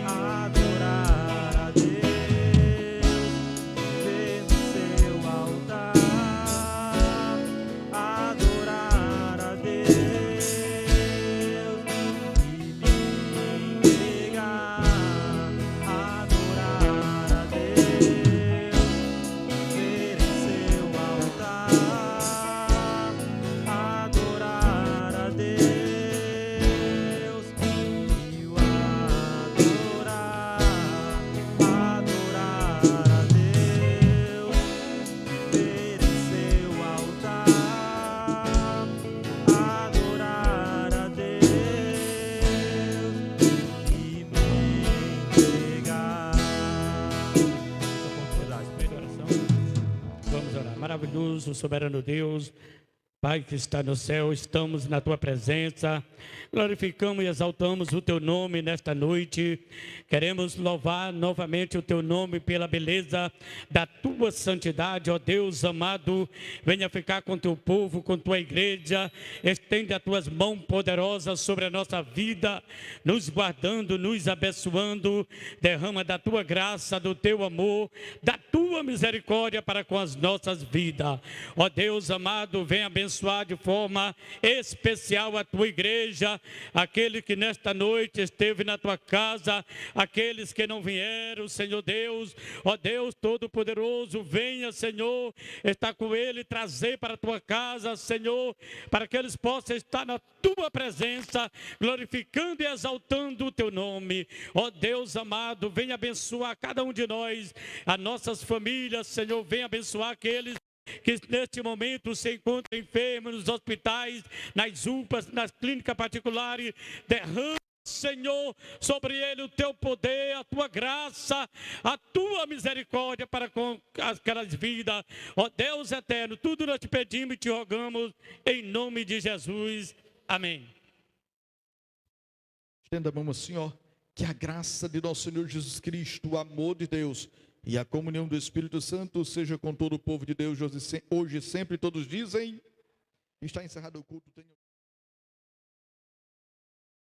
[SPEAKER 3] adorar a Deus, viver no seu altar, adorar a Deus e me entregar, adorar a Deus, viver em seu altar, adorar a Deus e o adorar, adorar a Deus, viver em seu altar, adorar a Deus e me entregar. Essa oportunidade, primeira oração. Vamos orar. Maravilhoso, soberano Deus, Pai que está no céu, estamos na Tua presença, glorificamos e exaltamos o Teu nome nesta noite. Queremos louvar novamente o Teu nome pela beleza da Tua santidade, ó Deus amado. Venha ficar com Teu povo, com Tua igreja, estende as Tuas mãos poderosas sobre a nossa vida, nos guardando, nos abençoando. Derrama da Tua graça, do Teu amor, da Tua misericórdia para com as nossas vidas. Ó Deus amado, venha abençoar de forma especial a Tua igreja, aquele que nesta noite esteve na Tua casa, aqueles que não vieram, Senhor Deus. Ó Deus Todo-Poderoso, venha, Senhor, estar com ele, trazer para a Tua casa, Senhor, para que eles possam estar na Tua presença, glorificando e exaltando o Teu nome. Ó Deus amado, venha abençoar cada um de nós, as nossas famílias, Senhor, venha abençoar aqueles que neste momento se encontram enfermos nos hospitais, nas UPAs, nas clínicas particulares. Derrama, Senhor, sobre ele o Teu poder, a Tua graça, a Tua misericórdia para com aquelas vidas. Ó Deus eterno, tudo nós te pedimos e te rogamos em nome de Jesus. Amém.
[SPEAKER 5] Estenda a mão assim, ó. Que a graça de nosso Senhor Jesus Cristo, o amor de Deus e a comunhão do Espírito Santo seja com todo o povo de Deus, hoje e sempre. Todos dizem: está encerrado o culto.